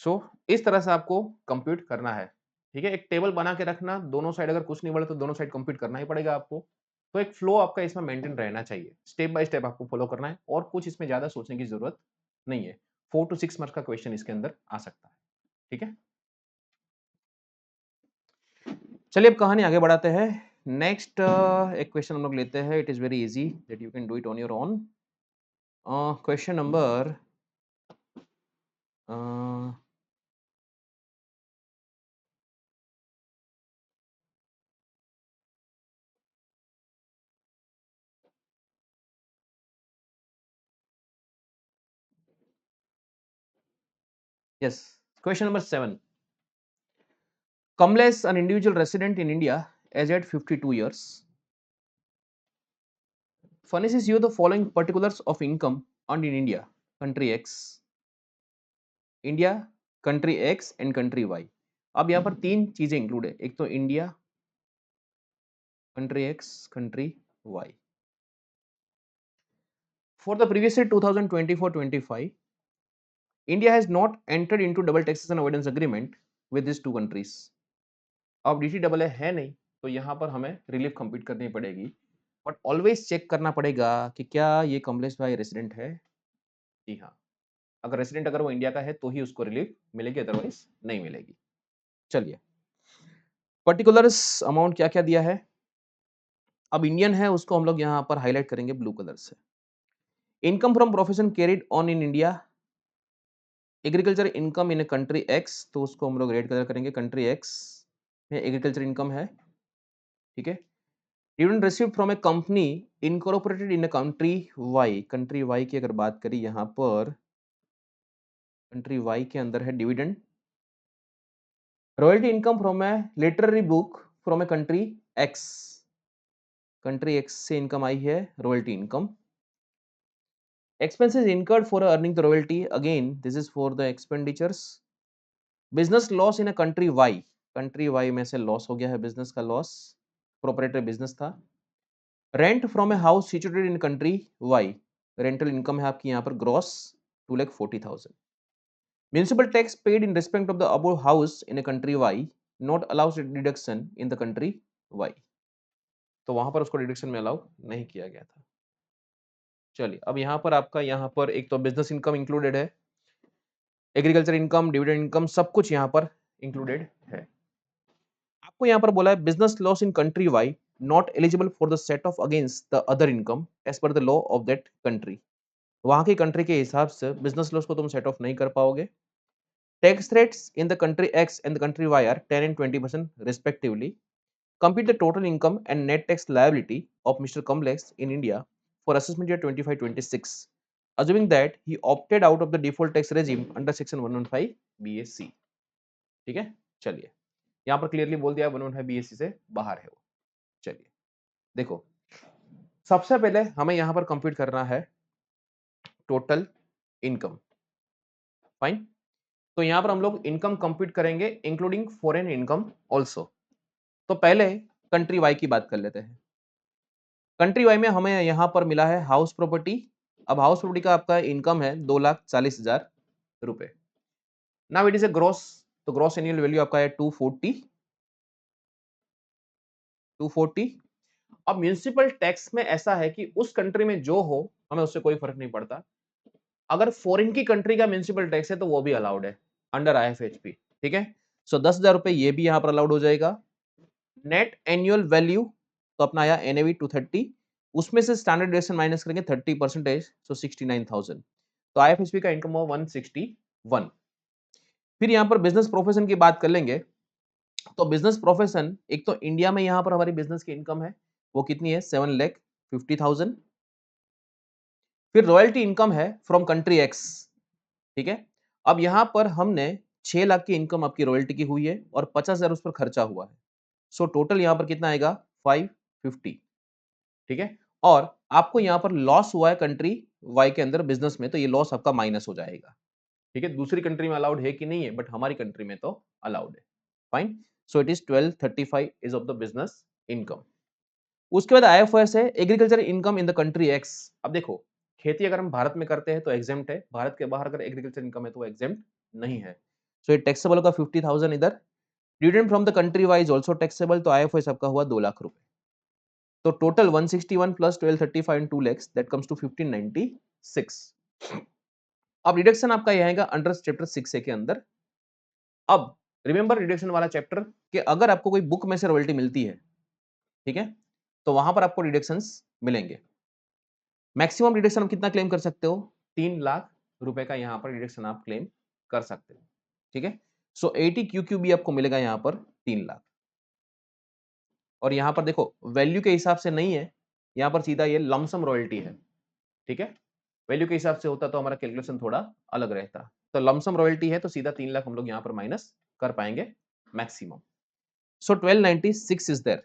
सो इस तरह से आपको कंप्यूट करना है, ठीक है। एक टेबल बना के रखना, दोनों साइड अगर कुछ नहीं बढ़े तो दोनों साइड कंप्यूट करना ही पड़ेगा आपको। तो एक फ्लो आपका इसमें मेंटेन रहना चाहिए, स्टेप बाय स्टेप आपको फॉलो करना है और कुछ इसमें ज्यादा सोचने की जरूरत नहीं है। 4 to 6 मार्क्स का क्वेश्चन इसके अंदर आ सकता है, ठीक है। चलिए अब कहानी आगे बढ़ाते हैं। नेक्स्ट एक क्वेश्चन हम लोग लेते हैं, it is very easy that you can do it on your own. Question number yes, question number 7. Kamlesh, an individual resident in India, aged 52 years, furnishes you the following particulars of income earned in India, country X, India, country X and country Y. अब यहाँ पर तीन चीजें include है, एक तो India, country X, country Y. For the previous year 2024-25, India has not entered into double taxation avoidance agreement with these two countries. अब DTAA है नहीं, तो यहाँ पर हमें रिलीफ कंप्लीट करनी पड़ेगी, बट ऑलवेज चेक करना पड़ेगा कि क्या ये कमलेश भाई रेसिडेंट है। जी हाँ, अगर रेसिडेंट अगर वो इंडिया का है तो ही उसको रिलीफ मिलेगी, अदरवाइज नहीं मिलेगी। चलिए, पर्टिकुलर्स अमाउंट क्या क्या दिया है। अब इंडियन है उसको हम लोग यहाँ पर हाईलाइट करेंगे ब्लू कलर से। Income from profession carried on in India, agriculture income in country X, तो उसको हम लोग रेड कलर करेंगे, कंट्री एक्स में एग्रीकल्चर इनकम है, ठीक है। Dividend received from a company incorporated in a country Y, country Y की अगर बात करें यहाँ पर कंट्री वाई के अंदर है dividend. Royalty income from a literary book from a country X, country X से इनकम आई है royalty income. Expenses incurred for earning the royalty, again this is for the expenditures. Business loss in a country Y, country Y में से loss हो गया है, business का loss, proprietary business था। Rent from a house situated in country Y, rental income है आपकी यहाँ पर gross 2,40,000। Municipal tax paid in respect of the above house in a country Y, not allowed deduction in the country Y, तो वहां पर उसको deduction में allow नहीं किया गया था। चलिए, अब यहाँ पर आपका यहाँ पर एक तो बिजनेस इनकम इंक्लूडेड है, एग्रीकल्चर इनकम, डिविडेंड इनकम, सब कुछ यहाँ पर इंक्लूडेड है। आपको यहाँ पर बोला है business loss in country Y not eligible for the set off against the other income as per the law of that country, वहां की कंट्री के हिसाब से बिजनेस लॉस को तुम सेट ऑफ नहीं कर पाओगे। Tax rates in the country X and the country Y are 10 and 20% respectively. Compute the total income and net tax liability of Mr. Kamlex in India for assessment year 25-26, assuming that he opted out of the default tax regime under section 115 BAC, ठीक है। चलिए, यहाँ पर clearly बोल दिया 115 BAC से बाहर है वो। चलिए देखो, सबसे पहले हमें यहाँ पर कंप्यूट करना है टोटल इनकम, फाइन। तो यहाँ पर हम लोग इनकम कंप्यूट करेंगे इंक्लूडिंग फॉरेन इनकम ऑल्सो। तो पहले कंट्री वाई की बात कर लेते हैं। कंट्री वाई में हमें यहाँ पर मिला है हाउस प्रॉपर्टी। अब हाउस प्रॉपर्टी का आपका इनकम है 2,40,000 रुपए। Now it is a gross, तो ग्रॉस एनुअल वैल्यू आपका है 240। अब म्युनिसिपल टैक्स में ऐसा है कि उस कंट्री में जो हो हमें उससे कोई फर्क नहीं पड़ता, अगर फॉरेन की कंट्री का म्युनिसिपल टैक्स है तो वो भी अलाउड है अंडर आईएफएचपी, ठीक है। सो 10,000 रुपए ये भी यहां पर अलाउड हो जाएगा। नेट एनुअल वैल्यू तो अपना आया एनएवी 230, उसमें से स्टैंडर्ड डेविएशन माइनस करेंगे 30%, सो 69,000, तो आईएफएचपी का इनकम हुआ 161। फिर यहां पर बिजनेस प्रोफेशन की बात कर लेंगे, तो बिजनेस प्रोफेशन एक तो इंडिया में यहां पर हमारी बिजनेस की इनकम है वो कितनी है 7,50,000। फिर रॉयल्टी इनकम है फ्रॉम कंट्री एक्स, ठीक है। अब यहां पर हमने 6 लाख की इनकम आपकी रॉयल्टी की हुई है और 50,000 उस पर खर्चा हुआ है, सो टोटल यहां पर कितना आएगा 550, ठीक है। और आपको यहां पर लॉस हुआ है कंट्री वाई के अंदर बिजनेस में, तो ये लॉस आपका माइनस हो जाएगा, ठीक है। दूसरी कंट्री में अलाउड है कि नहीं है, बट हमारी कंट्री में तो अलाउड है, fine. So it is 1235 is of the business income. उसके बाद आईएफओएस है agriculture income in the country x. अब देखो, खेती अगर हम भारत में करते हैं तो एग्जेम्प्ट है, भारत के बाहर अगर एग्रीकल्चर इनकम है तो वो एग्जेम्प्ट नहीं है। सो ये टैक्सेबल होगा 50,000 इधर। Dividend from the country Y's also taxable, तो आईएफओएस आपका हुआ 2 लाख रुपए। तो total 161 plus 1235 in 2 lakhs that comes to 1596। अब रिडक्शन आपका यह आएगा अंडर चैप्टर 6A के अंदर। अब रिमेंबर रिडक्शन वाला चैप्टर कि अगर आपको कोई बुक में से रॉयल्टी मिलती है, ठीक है, तो वहां पर आपको रिडक्शंस मिलेंगे। मैक्सिमम रिडक्शन आप कितना क्लेम कर सकते हो 3 लाख रुपए का यहां पर रिडक्शन आप क्लेम कर सकते हो, ठीक है। सो 80 QQB आपको मिलेगा यहां पर 3 लाख। और यहां पर देखो वैल्यू के हिसाब से नहीं है, यहां पर सीधा ये लमसम रॉयल्टी है, ठीक है। वैल्यू के हिसाब से होता तो हमारा कैलकुलेशन थोड़ा अलग रहता, तो लमसम रॉयल्टी है तो सीधा 3 लाख हम लोग यहां पर माइनस कर पाएंगे maximum. So 1296 is there,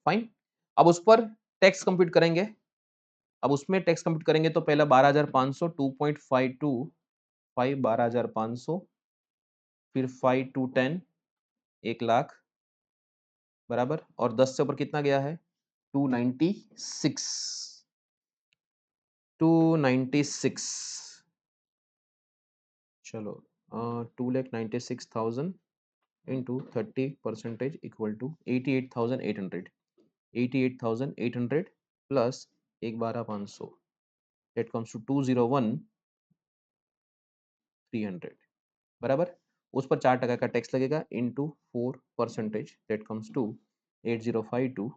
fine. अब उस पर टैक्स कंप्यूट करेंगे। अब उसमें टैक्स कंप्यूट करेंगे तो पहला 12,500, 2.52 5 12,500, फिर 5 टू 10 1 लाख बराबर, और 10 से ऊपर कितना गया है 296, 296। चलो 2,96,000 into 30% equal to 88,800, 88,800 plus 1,12,500 that comes to 201,300 बराबर। उस पर 4% का टैक्स लगेगा इंटू 4% दैट कम्स टू 8052,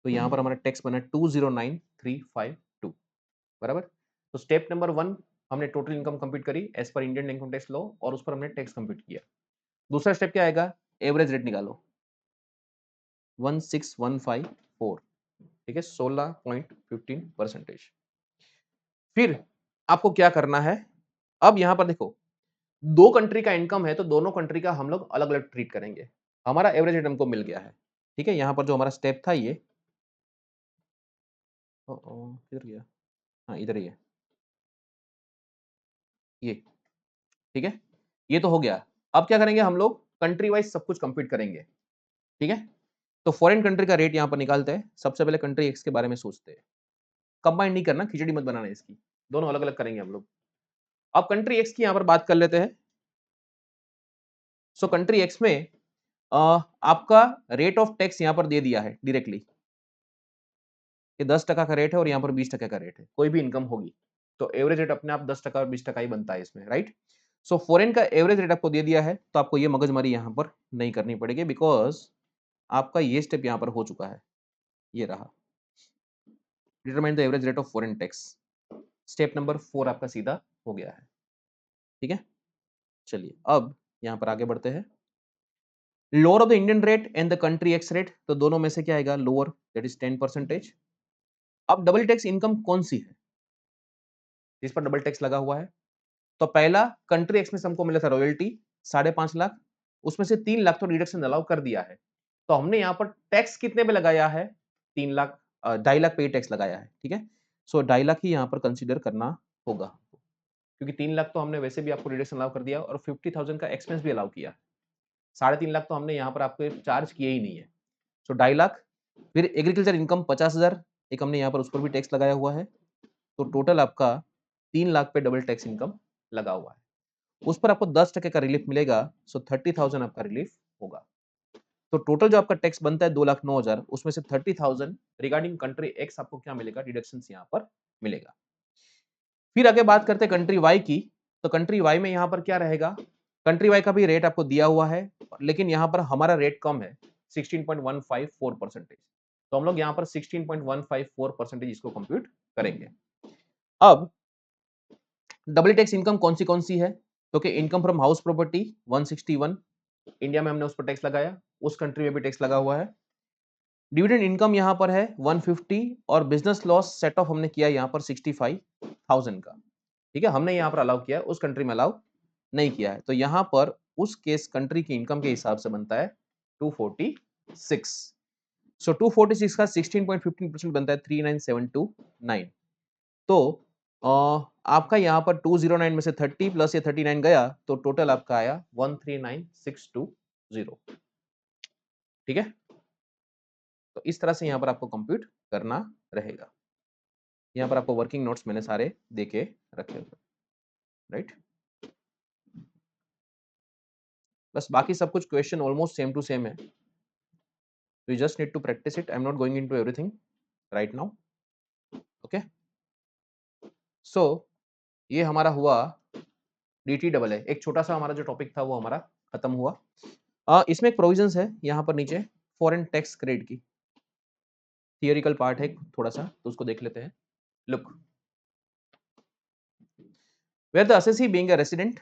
तो यहाँ पर हमारा टैक्स बना 209,352 बराबर। तो स्टेप नंबर 1 हमने टोटल इनकम कंप्यूट करी as per Indian income tax law और उस पर हमने टैक्स कंप्यूट किया। दूसरा स्टेप क्या आएगा, एवरेज रेट निकालो 16,154, ठीक है 16.15%। फिर आपको क्या करना है, अब यहां पर देखो दो कंट्री का इनकम है तो दोनों कंट्री का हम लोग अलग अलग ट्रीट करेंगे। हमारा एवरेज रेट हमको मिल गया है, ठीक है। यहां पर जो हमारा स्टेप था ये किधर गया, हाँ इधर ही है ये, ठीक है। ये तो हो गया। अब क्या करेंगे हम लोग कंट्री वाइज सब कुछ कंप्लीट करेंगे, ठीक है। तो फॉरेन कंट्री का रेट यहां पर निकालते हैं। सबसे पहले कंट्री एक्स के बारे में सोचते हैं, कंबाइन नहीं करना, खिचड़ी मत बनाना इसकी, दोनों अलग अलग करेंगे हम लोग। अब कंट्री एक्स की यहां पर बात कर लेते हैं। सो कंट्री एक्स में आपका रेट ऑफ टैक्स यहां पर दे दिया है डायरेक्टली, ये 10% का रेट है और यहाँ पर 20% का रेट है, कोई भी इनकम होगी तो एवरेज रेट अपने आप 10% और 20% ही बनता है इसमें, राइट। सो फॉरेन का एवरेज रेट आपको दे दिया है तो आपको ये मगजमारी यहाँ पर नहीं करनी पड़ेगी, बिकॉज आपका ये स्टेप यहाँ पर हो चुका है, ये रहा determine the average rate of foreign tax. Step number 4 आपका सीधा हो गया है, ठीक है। चलिए अब यहाँ पर आगे बढ़ते हैं। Lower of the Indian rate and the country x rate, तो दोनों में से क्या आएगा लोअर, दैट इज 10%। अब डबल टैक्स इनकम कौन सी है जिस पर डबल टैक्स लगा हुआ है, तो पहला कंट्री एक्स में से हमको मिला था रॉयल्टी 5.5 लाख, उसमें से 3 लाख तो डिडक्शन अलाउ कर दिया है, तो हमने यहाँ पर टैक्स कितने पे लगाया है 3 लाख, 2.5 लाख पे टैक्स लगाया है, ठीक है। सो 2.5 लाख ही यहाँ पर कंसिडर करना होगा, क्योंकि 3 लाख तो हमने वैसे भी आपको डिडक्शन अलाउ कर दिया और 50,000 का एक्सपेंस भी अलाउ किया, 3.5 लाख तो हमने यहाँ पर आपको चार्ज किए ही नहीं है। सो 2.5 लाख, फिर एग्रीकल्चर इनकम 50,000 एक हमने यहाँ पर उस पर भी टैक्स लगाया हुआ है, तो टोटल आपका 3 लाख पे डबल टैक्स इनकम लगा हुआ है, उस पर आपको 10% का रिलीफ मिलेगा। सो 30,000 आपका रिलीफ होगा। तो टोटल जो आपका टैक्स बनता है 2,09,000, उसमें से 30,000 रिगार्डिंग कंट्री एक्स आपको क्या मिलेगा, डिडक्शन यहाँ पर मिलेगा। फिर आगे बात करते हैं कंट्री वाई की। तो कंट्री वाई में यहाँ पर क्या रहेगा, कंट्री वाई का भी रेट आपको दिया हुआ है, लेकिन यहाँ पर हमारा रेट कम है 16.154%। तो हम लोग यहाँ पर 16.154% इसको कंप्यूट करेंगे। अब डबल टैक्स इनकम कौन सी है, तो कि income from house property 161, India में हमने उस पर टैक्स लगाया, उस कंट्री में भी टैक्स लगा हुआ है। डिविडेंड इनकम यहाँ पर है 150, और बिजनेस लॉस सेट ऑफ हमने किया यहाँ पर 65,000 का। ठीक है, हमने यहाँ पर अलाउ किया है, उस कंट्री में अलाउ नहीं किया है। तो यहाँ पर उस केस कंट्री की इनकम के हिसाब से बनता है 246। सो 246 का 16.15% बनता है 39,729। तो आपका यहाँ पर 209 में से 30 प्लस ये 39 गया, तो टोटल आपका आया 139,620। ठीक है, तो इस तरह से यहाँ पर आपको कंप्यूट करना रहेगा। यहाँ पर आपको वर्किंग नोट्स मैंने सारे देके रखे हुए, राइट। बस बाकी सब कुछ question almost same to same है, you just need to practice it. I'm not going into everything right now. Okay, so ये हमारा हुआ dt डबल है। एक छोटा सा हमारा जो टॉपिक था वो हमारा खत्म हुआ। इसमें एक प्रोविजंस है यहाँ पर नीचे, फॉरेन टैक्स क्रेडिट की थियोरिकल पार्ट है थोड़ा सा, तो उसको देख लेते हैं। Look, where the assessee being a resident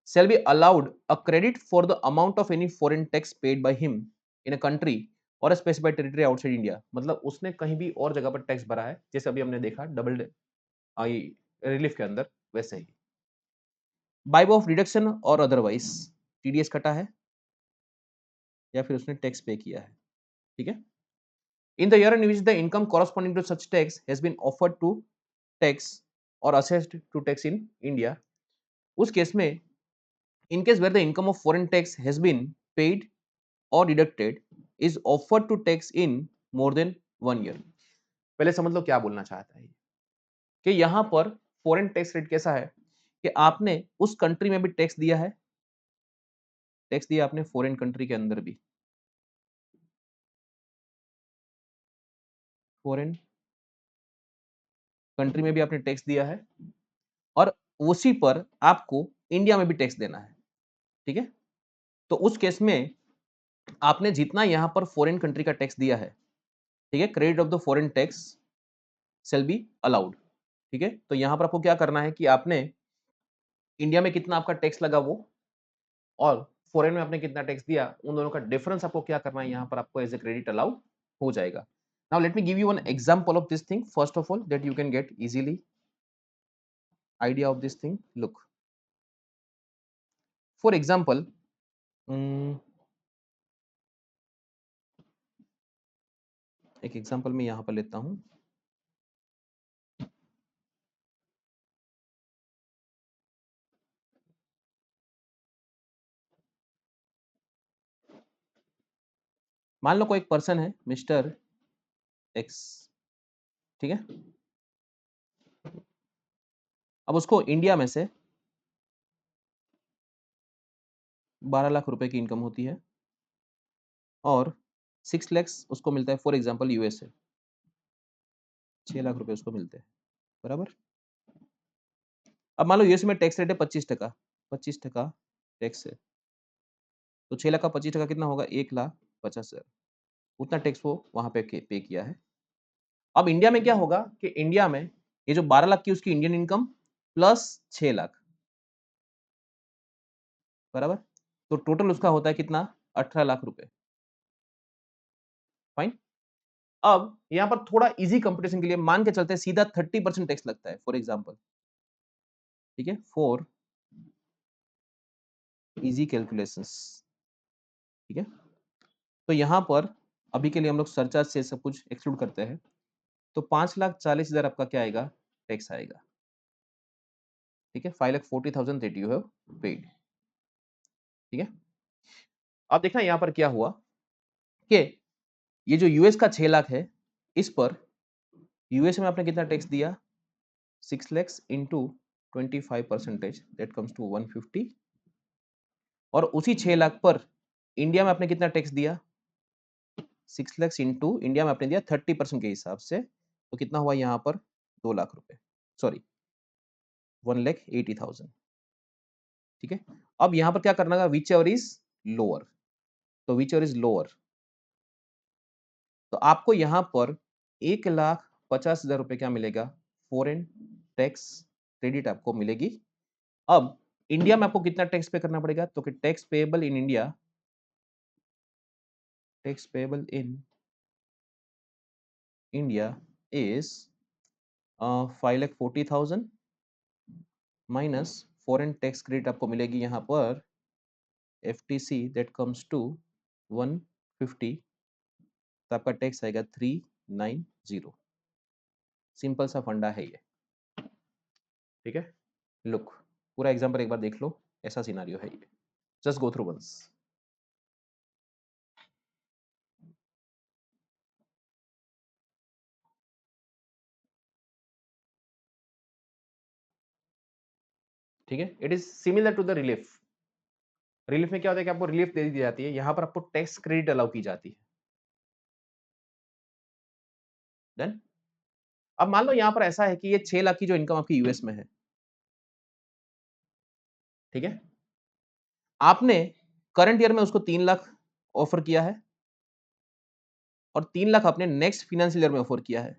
shall be allowed a credit for the amount of any foreign tax paid by him in a country और a specified territory outside India। मतलब उसने कहीं भी और जगह पर टैक्स भरा है, जैसे अभी हमने देखा डबल रिलीफ के अंदर, वैसे ही बाय ऑफ डिडक्शन और अदरवाइज टीडीएस कटा है या फिर उसने टैक्स पे किया है। ठीक है, in the year in which the income corresponding to such tax has been offered to tax और assessed to tax in India, उस केस में in case where the income of foreign tax has been paid or deducted is offered to tax in more than 1 year। पहले समझ लो क्या बोलना चाहता है कि यहाँ पर फॉरेन टैक्स रेट कैसा है कि आपने उस कंट्री में भी टैक्स दिया है, टैक्स दिया आपने फॉरेन कंट्री के अंदर भी, फॉरेन कंट्री में भी आपने टैक्स दिया है, और उसी पर आपको इंडिया में भी टैक्स देना है। ठीक है, तो उस केस में आपने जितना यहाँ पर फॉरेन कंट्री का टैक्स दिया है, ठीक है, credit of the foreign tax shall be allowed। ठीक है, तो यहां पर आपको क्या करना है कि आपने इंडिया में कितना आपका टैक्स लगा वो, और फॉरेन में आपने कितना टैक्स दिया, उन दोनों का डिफरेंस आपको क्या करना है, यहां पर आपको एज ए क्रेडिट अलाउ हो जाएगा। Now let me give you one example of this thing first of all that you can get easily idea of this thing. Look, for example एक एग्जांपल मैं यहां पर लेता हूं। मान लो कोई एक पर्सन है मिस्टर एक्स, ठीक है, अब उसको इंडिया में से 12 लाख रुपए की इनकम होती है और 6 लैक्स उसको मिलता है, फॉर एग्जांपल यूएसए 6 लाख रुपए उसको मिलते हैं, बराबर। अब मान लो यूएस में टैक्स रेट है 25%, 25% टैक्स है, तो 6 लाख का 25% कितना होगा, 1,50,000, उतना टैक्स वो वहां पे पे किया है। अब इंडिया में क्या होगा कि इंडिया में ये जो 12 लाख की उसकी इंडियन इनकम प्लस 6 लाख, बराबर, तो टोटल उसका होता है कितना, 18 लाख रुपए। फाइन। अब यहां पर थोड़ा इजी कंपटीशन के लिए मान के चलते हैं सीधा 30% टैक्स लगता है फॉर एग्जाम्पल। ठीक है, फॉर इजी कैलकुलेशंस। ठीक है, तो यहां पर अभी के लिए हम लोग सरचार्ज से सब कुछ एक्सक्लूड करते हैं, तो 5,40,000 आपका क्या आएगा, टैक्स आएगा। ठीक है, 5,40,000 दैट यू हैव पेड। ठीक है, अब देखना यहाँ पर क्या हुआ कि ये जो यूएस का 6 लाख है, इस पर यूएस में आपने कितना टैक्स दिया? 6 lakhs into 25% that comes to 150 और उसी 6 लाख पर इंडिया में आपने कितना टैक्स दिया? 6 lakhs into इंडिया में आपने दिया 30% के हिसाब से, तो कितना हुआ यहाँ पर? 2 लाख रुपए, सॉरी 1,80,000, ठीक है। अब यहाँ पर क्या करना है? विच एवर इज लोअर, तो विच एवर इज लोअर, तो आपको यहाँ पर 1,50,000 रुपए क्या मिलेगा? फॉरेन टैक्स क्रेडिट आपको मिलेगी। अब इंडिया में आपको कितना टैक्स पे करना पड़ेगा? तो कि tax payable in India, tax payable in India is 5,40,000 minus foreign tax credit आपको मिलेगी यहाँ पर एफटीसी दैट कम्स टू 150, तो आपका टैक्स आएगा 390। सिंपल सा फंडा है ये, ठीक है। लुक, पूरा एग्जाम्पल एक बार देख लो, ऐसा सिनारियो है ये, जस्ट गो थ्रू वंस। ठीक है, it is similar to the relief. Relief में क्या होता है कि आपको रिलीफ दे दी जाती है, यहाँ पर आपको टैक्स क्रेडिट अलाउ की जाती है। देन अब मान लो यहाँ पर ऐसा है कि ये 6 लाख की जो इनकम आपकी यूएस में है, ठीक है, आपने करंट ईयर में उसको 3 लाख ऑफर किया है और 3 लाख आपने नेक्स्ट फाइनेंशियल ईयर में ऑफर किया है।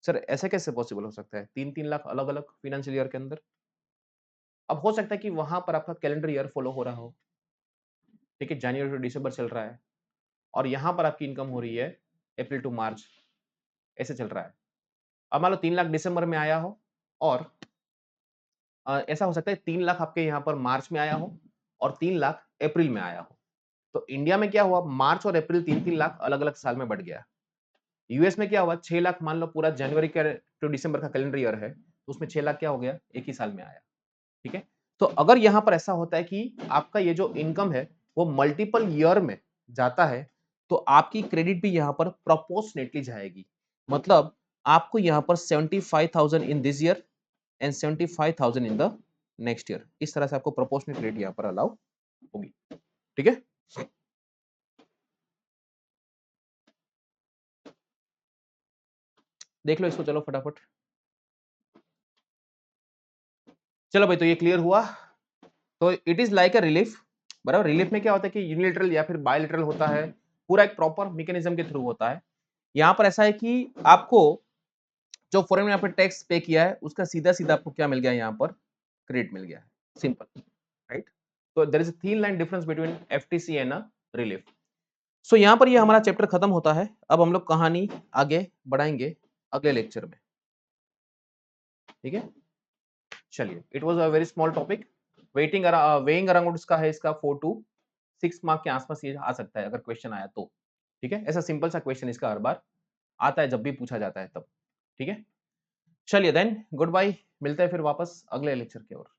सर ऐसे कैसे पॉसिबल हो सकता है? 3-3 लाख अलग-अलग फाइनेंशियल ईयर के अंदर? अब हो सकता है कि वहां पर आपका कैलेंडर ईयर फॉलो हो रहा हो, ठीक है, जनवरी टू दिसंबर चल रहा है और यहाँ पर आपकी इनकम हो रही है अप्रैल टू मार्च, ऐसे चल रहा है। अब मान लो 3 लाख दिसंबर में आया हो और ऐसा हो सकता है 3 लाख आपके यहाँ पर मार्च में आया हो और 3 लाख अप्रैल में आया हो। तो इंडिया में क्या हुआ? मार्च और अप्रैल 3-3 लाख अलग-अलग साल में बढ़ गया। यूएस में क्या हुआ? 6 लाख मान लो पूरा जनवरी का टू दिसंबर का कैलेंडर ईयर है, तो उसमें 6 लाख क्या हो गया? एक ही साल में आया, ठीक है? तो अगर यहाँ पर ऐसा होता है कि आपका ये जो इनकम है वो मल्टीपल ईयर में जाता है, तो आपकी क्रेडिट भी यहाँ पर प्रोपोर्शनेटली जाएगी। मतलब आपको यहाँ पर 75,000 in this year and 75,000 in the next year, इस तरह से आपको प्रोपोर्शनल क्रेडिट यहाँ पर अलाउ होगी, ठीक है। देख लो इसको, चलो फटाफट। चलो भाई, तो ये क्लियर हुआ। तो it is like a relief, बराबर। रिलीफ में क्या होता है कि यूनिलेटरल या फिर बायलेटरल होता है, पूरा एक प्रॉपर मैकेनिज्म के थ्रू होता है। यहाँ पर ऐसा है कि आपको जो फॉरेन में आपने टैक्स पे किया है उसका सीधा सीधा आपको क्या मिल गया है? यहाँ पर क्रेडिट मिल गया है, सिंपल, राइट। तो there is a thin line difference between FTC and a relief. So यहाँ पर ये हमारा चैप्टर खत्म होता है। अब हम लोग कहानी आगे बढ़ाएंगे अगले लेक्चर में, ठीक है। चलिए, it was a very small topic, weighing around इसका है, इसका 4 टू 6 मार्क के आसपास ये आ सकता है अगर क्वेश्चन आया तो, ठीक है। ऐसा सिंपल सा क्वेश्चन इसका हर बार आता है जब भी पूछा जाता है तब, ठीक है। चलिए देन, गुड बाय, मिलते हैं फिर वापस अगले लेक्चर की ओर।